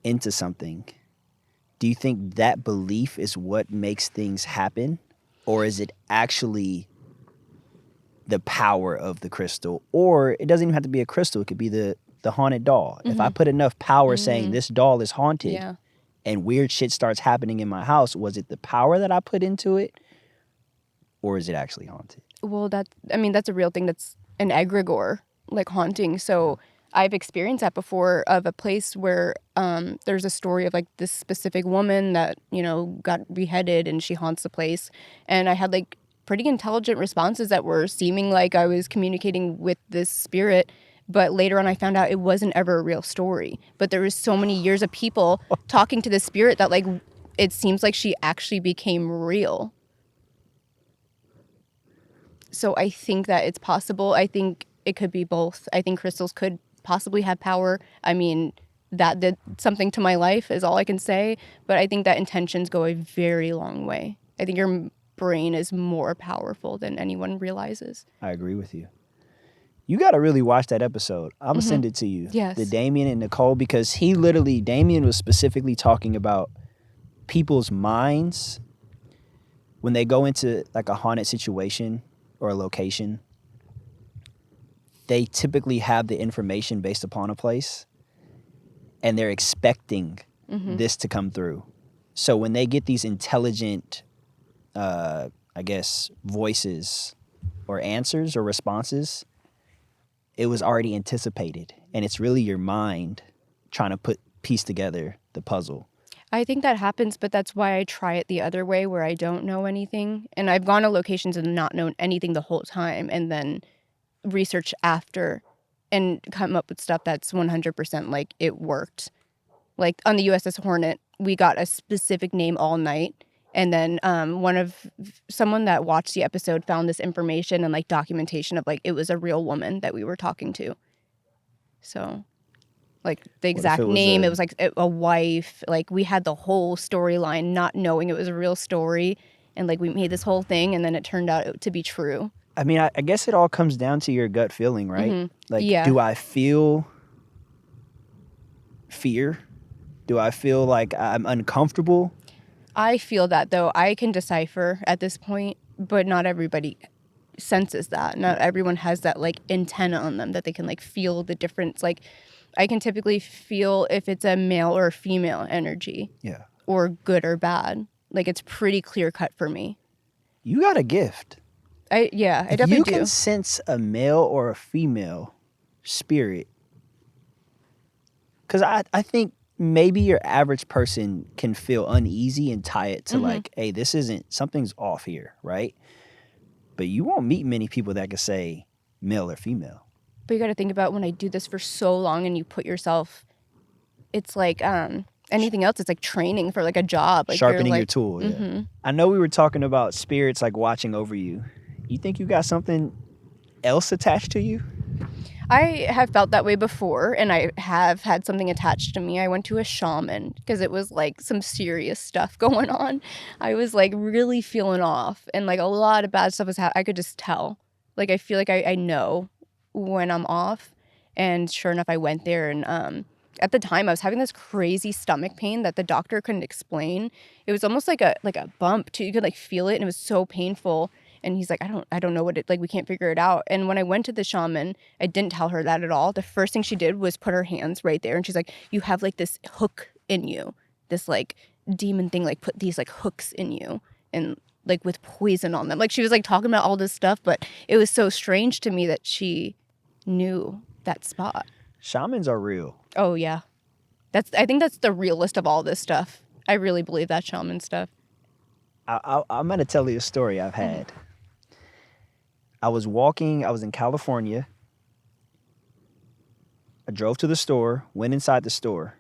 Speaker 2: into something, do you think that belief is what makes things happen? Or is it actually the power of the crystal? Or it doesn't even have to be a crystal. It could be the haunted doll.
Speaker 1: Mm-hmm.
Speaker 2: If I put enough power saying this doll is haunted,
Speaker 1: Yeah.
Speaker 2: and weird shit starts happening in my house, was it the power that I put into it? Or is it actually haunted?
Speaker 1: Well, that's a real thing. That's an egregore, like haunting. So I've experienced that before of a place where there's a story of like this specific woman that, got beheaded and she haunts the place. And I had like pretty intelligent responses that were seeming like I was communicating with this spirit. But later on I found out it wasn't ever a real story. But there was so many years of people talking to the spirit that like it seems like she actually became real. So I think that it's possible. I think it could be both. I think crystals could possibly have power. I mean, that did something to my life is all I can say. But I think that intentions go a very long way. I think your brain is more powerful than anyone realizes.
Speaker 2: I agree with you. You got to really watch that episode. I'm going to send it to you.
Speaker 1: Yes.
Speaker 2: The Damien and Nicole, because Damien was specifically talking about people's minds when they go into like a haunted situation or a location. They typically have the information based upon a place, and they're expecting this to come through. So when they get these intelligent, voices or answers or responses, it was already anticipated, and it's really your mind trying to piece together the puzzle.
Speaker 1: I think that happens, but that's why I try it the other way where I don't know anything. And I've gone to locations and not known anything the whole time, and then research after and come up with stuff that's 100% like it worked. Like on the USS Hornet, we got a specific name all night. And then someone that watched the episode found this information and like documentation of like it was a real woman that we were talking to. So like the exact name, it was like a wife. Like we had the whole storyline not knowing it was a real story. And like we made this whole thing and then it turned out to be true.
Speaker 2: I mean, I guess it all comes down to your gut feeling, right?
Speaker 1: Mm-hmm.
Speaker 2: Like,
Speaker 1: yeah.
Speaker 2: Do I feel fear? Do I feel like I'm uncomfortable?
Speaker 1: I feel that, though. I can decipher at this point, but not everybody senses that. Not everyone has that, like, antenna on them that they can, like, feel the difference. Like, I can typically feel if it's a male or a female energy.
Speaker 2: Yeah.
Speaker 1: Or good or bad. Like, it's pretty clear-cut for me.
Speaker 2: You got a gift.
Speaker 1: I definitely do.
Speaker 2: You can sense a male or a female spirit. Because I think maybe your average person can feel uneasy and tie it to like, hey, something's off here, right? But you won't meet many people that can say male or female.
Speaker 1: But you got to think about when I do this for so long and you put yourself, it's like anything else. It's like training for like a job. Like
Speaker 2: sharpening your tool. Yeah. I know we were talking about spirits like watching over you You think you got something else attached to you?
Speaker 1: I have felt that way before, and I have had something attached to me. I went to a shaman because it was like some serious stuff going on. I was like really feeling off, and like a lot of bad stuff was happening. I could just tell. Like I feel like I know when I'm off, and sure enough, I went there, and at the time I was having this crazy stomach pain that the doctor couldn't explain. It was almost like a bump too. You could like feel it, and it was so painful. And he's like, I don't know what it, like, we can't figure it out. And when I went to the shaman, I didn't tell her that at all. The first thing she did was put her hands right there. And she's like, you have like this hook in you, this like demon thing, like put these like hooks in you and like with poison on them. Like she was like talking about all this stuff, but it was so strange to me that she knew that spot.
Speaker 2: Shamans are real.
Speaker 1: Oh yeah. I think that's the realest of all this stuff. I really believe that shaman stuff.
Speaker 2: I'm going to tell you a story I've had. I was in California. I drove to the store, went inside the store.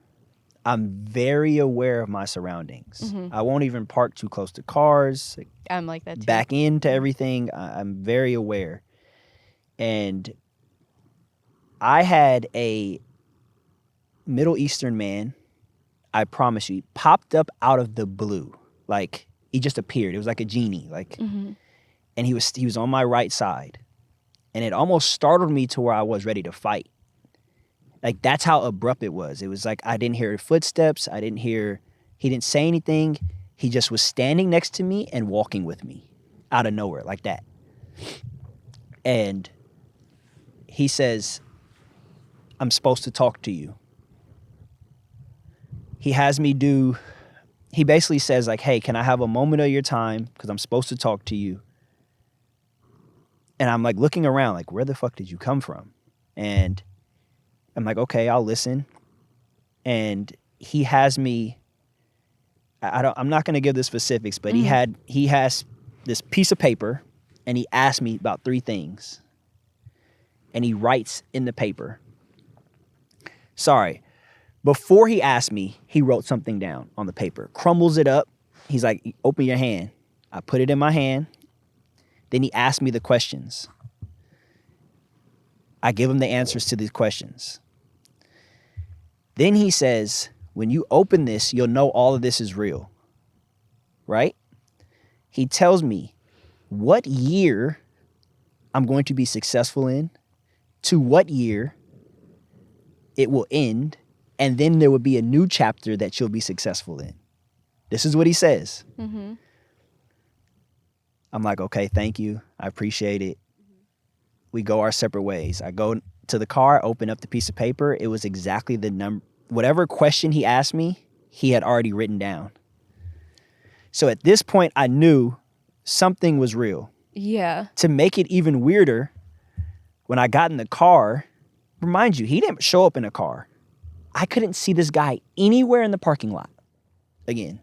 Speaker 2: I'm very aware of my surroundings.
Speaker 1: Mm-hmm.
Speaker 2: I won't even park too close to cars.
Speaker 1: I'm like that too.
Speaker 2: Back into everything. I'm very aware. And I had a Middle Eastern man, I promise you, popped up out of the blue. Like, he just appeared. It was like a genie. Like, and he was on my right side. And it almost startled me to where I was ready to fight. Like, that's how abrupt it was. It was like I didn't hear footsteps. He didn't say anything. He just was standing next to me and walking with me out of nowhere like that. And he says, I'm supposed to talk to you. He basically says like, hey, can I have a moment of your time? Because I'm supposed to talk to you. And I'm like looking around like, where the fuck did you come from? And I'm like, okay, I'll listen. And he has me, I'm not going to give the specifics, but he has this piece of paper and he asked me about 3 things. And he writes in the paper. Sorry. Before he asked me, he wrote something down on the paper, crumbles it up. He's like, open your hand. I put it in my hand. Then he asked me the questions. I give him the answers to these questions. Then he says, when you open this, you'll know all of this is real. Right? He tells me what year I'm going to be successful in, to what year it will end, and then there will be a new chapter that you'll be successful in. This is what he says. Mm-hmm. I'm like, okay, thank you. I appreciate it. We go our separate ways. I go to the car, open up the piece of paper. It was exactly the number. Whatever question he asked me, he had already written down. So at this point, I knew something was real.
Speaker 1: Yeah.
Speaker 2: To make it even weirder, when I got in the car, remind you, he didn't show up in a car. I couldn't see this guy anywhere in the parking lot again.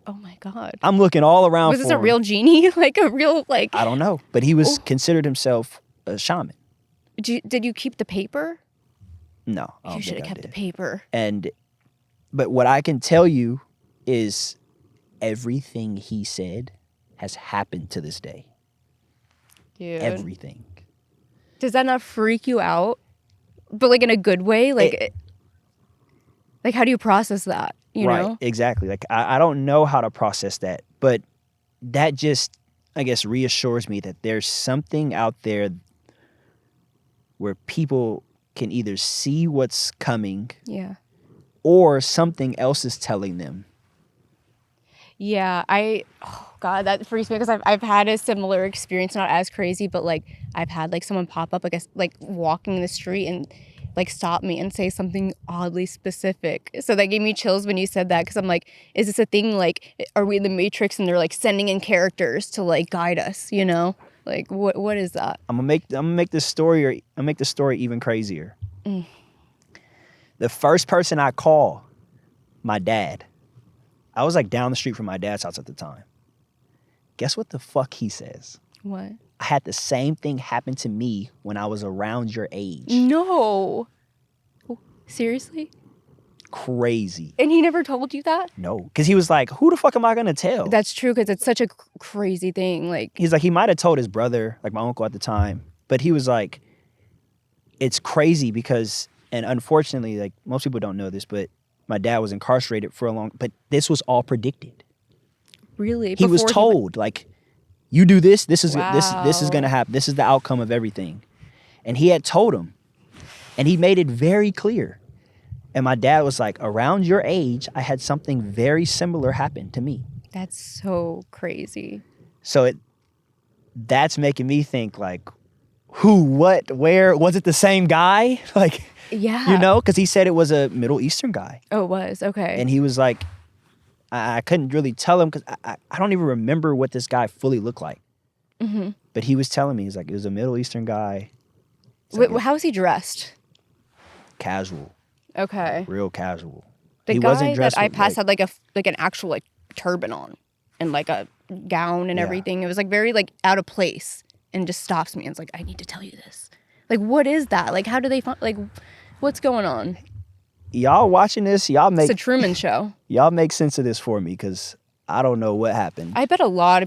Speaker 1: Oh my God.
Speaker 2: I'm looking all around for him.
Speaker 1: Was this a real genie? Like a real, like...
Speaker 2: I don't know. But he was considered himself a shaman.
Speaker 1: Did you keep the paper?
Speaker 2: No.
Speaker 1: You should have kept the paper.
Speaker 2: But what I can tell you is everything he said has happened to this day.
Speaker 1: Dude.
Speaker 2: Everything.
Speaker 1: Does that not freak you out? But like in a good way? Like, like how do you process that? You know?
Speaker 2: Right, exactly. Like I don't know how to process that, but that just, I guess, reassures me that there's something out there where people can either see what's coming, or something else is telling them.
Speaker 1: Yeah, oh God, that freaks me because I've had a similar experience, not as crazy, but like I've had like someone pop up, I guess, like walking in the street and like stop me and say something oddly specific. So that gave me chills when you said that, because I'm like, is this a thing? Like, are we in the Matrix and they're like sending in characters to like guide us? You know, like what is that? I'm gonna
Speaker 2: make this story even crazier. The first person I call, my dad. I was like down the street from my dad's house at the time. Guess what the fuck he says?
Speaker 1: What?
Speaker 2: I had the same thing happen to me when I was around your age.
Speaker 1: No. Seriously?
Speaker 2: crazy.
Speaker 1: And he never told you that?
Speaker 2: No, because he was like, who the fuck am I going to tell?
Speaker 1: That's true, because it's such a crazy thing. Like,
Speaker 2: he's like, he might have told his brother, like my uncle at the time, but he was like, it's crazy because, and unfortunately, like most people don't know this, but my dad was incarcerated for a long, but this was all predicted.
Speaker 1: really?
Speaker 2: He was told, like, you do this, this is
Speaker 1: Wow.
Speaker 2: going to happen. This is the outcome of everything. And he had told him, and he made it very clear. And my dad was like, around your age, I had something very similar happen to me.
Speaker 1: That's so crazy.
Speaker 2: So that's making me think, like, who, what, where? Was it the same guy? Like,
Speaker 1: Yeah.
Speaker 2: you know, because he said it was a Middle Eastern guy.
Speaker 1: Oh, it was. Okay.
Speaker 2: And he was like, I couldn't really tell him because I don't even remember what this guy fully looked like.
Speaker 1: Mm-hmm.
Speaker 2: But he was telling me, he's like, it was a Middle Eastern guy.
Speaker 1: How was he dressed?
Speaker 2: Casual.
Speaker 1: Okay.
Speaker 2: Real casual.
Speaker 1: The
Speaker 2: he
Speaker 1: guy
Speaker 2: wasn't dressed
Speaker 1: that I
Speaker 2: with,
Speaker 1: passed had like an actual like turban on and like a gown and
Speaker 2: Yeah.
Speaker 1: everything. It was like very like out of place, and just stops me and it's like, I need to tell you this. Like, what is that? Like, how do they find, like, what's going on?
Speaker 2: Y'all watching this,
Speaker 1: It's a Truman Show.
Speaker 2: y'all make sense of this for me because I don't know what happened.
Speaker 1: I bet a lot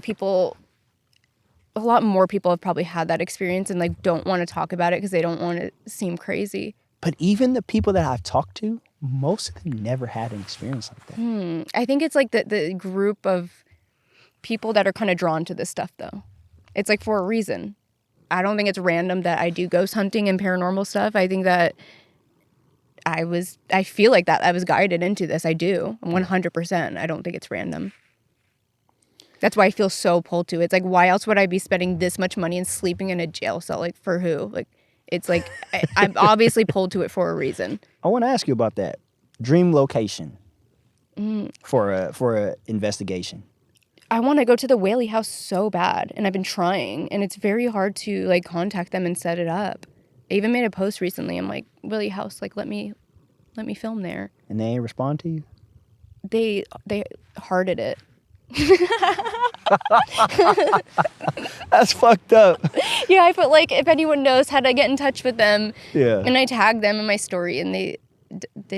Speaker 1: more people have probably had that experience and like don't want to talk about it because they don't want to seem crazy.
Speaker 2: But even the people that I've talked to, most of them never had an experience like that.
Speaker 1: I think it's like the group of people that are kind of drawn to this stuff, though. It's like for a reason. I don't think it's random that I do ghost hunting and paranormal stuff. I think that I feel like that I was guided into this. I do 100%. I don't think it's random. That's why I feel so pulled to it. It's like, why else would I be spending this much money and sleeping in a jail cell? Like, for who? Like, it's like, I'm obviously pulled to it for a reason.
Speaker 2: I want to ask you about that. Dream location for a investigation.
Speaker 1: I want to go to the Whaley House so bad, and I've been trying, and it's very hard to like contact them and set it up. I even made a post recently. I'm like, Whaley House, like let me film there.
Speaker 2: And they ain't respond to you?
Speaker 1: They hearted it.
Speaker 2: That's fucked up.
Speaker 1: Yeah, I put like, if anyone knows how to get in touch with them,
Speaker 2: Yeah.
Speaker 1: and I tagged them in my story, and they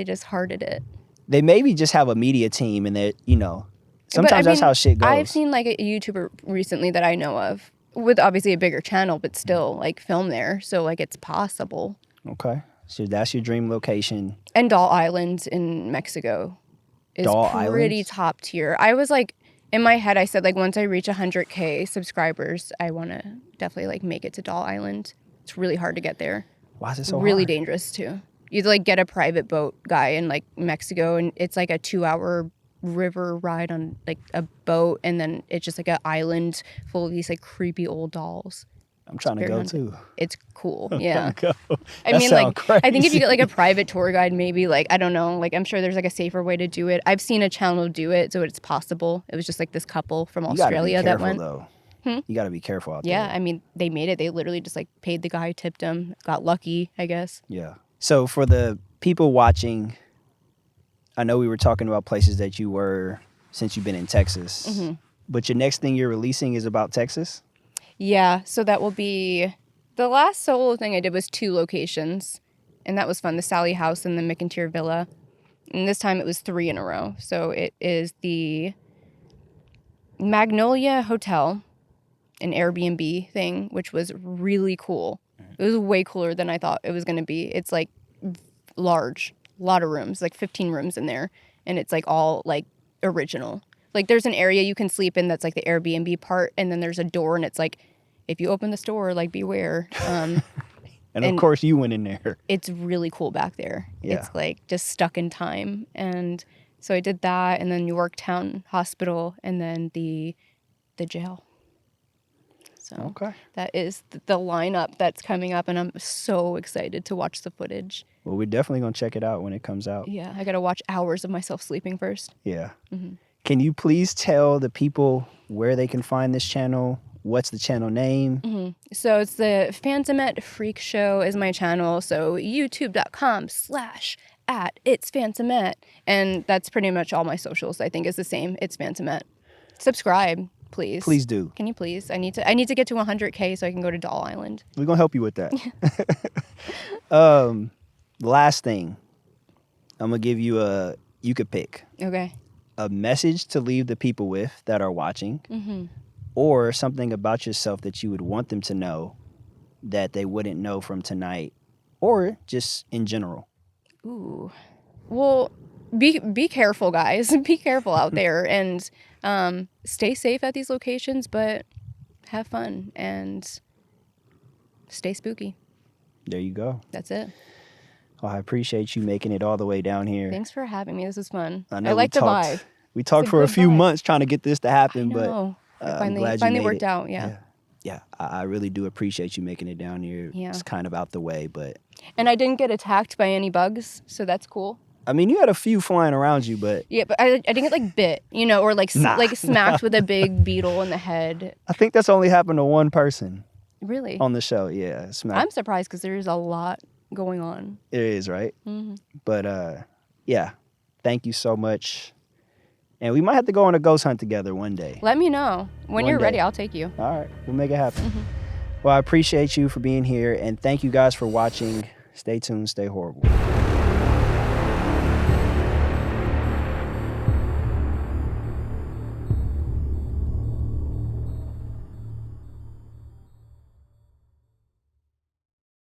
Speaker 1: just hearted it.
Speaker 2: They maybe just have a media team and they, you know, sometimes
Speaker 1: But, I
Speaker 2: that's
Speaker 1: mean,
Speaker 2: how shit goes.
Speaker 1: I've seen like a YouTuber recently that I know of with obviously a bigger channel, but still like film there. So like it's possible.
Speaker 2: Okay. So that's your dream location.
Speaker 1: And Doll Island in Mexico is
Speaker 2: Doll
Speaker 1: pretty
Speaker 2: Islands?
Speaker 1: top tier. I was like, in my head, I said like once I reach 100K subscribers, I want to definitely like make it to Doll Island. It's really hard to get there.
Speaker 2: Why is it so
Speaker 1: Really
Speaker 2: hard?
Speaker 1: dangerous too. You like get a private boat guy in like Mexico, and it's like a 2-hour river ride on like a boat, and then it's just like an island full of these like creepy old dolls.
Speaker 2: I'm trying to
Speaker 1: Very
Speaker 2: go
Speaker 1: haunted.
Speaker 2: too.
Speaker 1: It's cool. Yeah.
Speaker 2: Go.
Speaker 1: I
Speaker 2: That
Speaker 1: mean,
Speaker 2: sound
Speaker 1: like, I think if you
Speaker 2: crazy.
Speaker 1: get like a private tour guide, maybe like, I don't know, like I'm sure there's like a safer way to do it. I've seen a channel do it, so it's possible. It was just like this couple from
Speaker 2: You gotta be
Speaker 1: Australia that
Speaker 2: careful,
Speaker 1: went.
Speaker 2: though. You got to be careful out
Speaker 1: Yeah,
Speaker 2: there.
Speaker 1: I mean, they made it. They literally just like paid the guy, tipped him, got lucky, I guess.
Speaker 2: Yeah. So for the people watching, I know we were talking about places that you were since you've been in Texas.
Speaker 1: Mm-hmm.
Speaker 2: But your next thing you're releasing is about Texas?
Speaker 1: Yeah, so that will be the last solo thing I did was 2 locations, and that was fun. The Sally House and the McIntyre Villa. And this time it was 3 in a row. So it is the Magnolia Hotel, an Airbnb thing, which was really cool. It was way cooler than I thought it was going to be. It's like large, a lot of rooms, like 15 rooms in there, and it's like all like original. Like there's an area you can sleep in that's like the Airbnb part, and then there's a door, and it's like, if you open this door, like beware.
Speaker 2: And of
Speaker 1: And-
Speaker 2: course you went in there.
Speaker 1: It's really cool back there.
Speaker 2: Yeah.
Speaker 1: It's like just stuck in time. And so I did that, and then Yorktown Hospital, and then the jail. So
Speaker 2: Okay.
Speaker 1: that is the lineup that's coming up, and I'm so excited to watch the footage.
Speaker 2: Well, we're definitely going to check it out when it comes out.
Speaker 1: Yeah, I got to watch hours of myself sleeping first.
Speaker 2: Yeah.
Speaker 1: Mm-hmm.
Speaker 2: Can you please tell the people where they can find this channel? What's the channel name?
Speaker 1: So it's the Phantomette Freak Show is my channel. So youtube.com/@itsphantomette. And that's pretty much all my socials, I think, is the same. It's Phantomette. Subscribe, please.
Speaker 2: Please do.
Speaker 1: Can you please? I need to get to 100K so I can go to Doll Island.
Speaker 2: We're going to help you with that. Last thing. I'm going to give you could pick
Speaker 1: Okay.
Speaker 2: a message to leave the people with that are watching, or something about yourself that you would want them to know that they wouldn't know from tonight, or just in general.
Speaker 1: Ooh. Well, be careful, guys. Be careful out there, and stay safe at these locations, but have fun and stay spooky.
Speaker 2: There you go.
Speaker 1: That's it.
Speaker 2: Well, I appreciate you making it all the way down here.
Speaker 1: Thanks for having me. This was fun.
Speaker 2: I know
Speaker 1: I like the vibe.
Speaker 2: We talked for a
Speaker 1: good
Speaker 2: few
Speaker 1: vibe.
Speaker 2: months trying to get this to happen, but I'm glad you
Speaker 1: finally
Speaker 2: made
Speaker 1: worked
Speaker 2: it.
Speaker 1: out. Yeah.
Speaker 2: Yeah, I really do appreciate you making it down here.
Speaker 1: Yeah.
Speaker 2: It's kind of out the way, but...
Speaker 1: And I didn't get attacked by any bugs, so that's cool.
Speaker 2: I mean, you had a few flying around you, but...
Speaker 1: Yeah, but I didn't get, like, bit, or, like, smacked with a big beetle in the head.
Speaker 2: I think that's only happened to one person.
Speaker 1: Really?
Speaker 2: On the show, yeah.
Speaker 1: I'm surprised because there's a lot going on.
Speaker 2: It is, right? Mm-hmm. But, yeah, thank you so much. And we might have to go on a ghost hunt together one day.
Speaker 1: Let me know. When you're ready, I'll take you.
Speaker 2: All right. We'll make it happen. Well, I appreciate you for being here. And thank you guys for watching. Stay tuned. Stay horrible.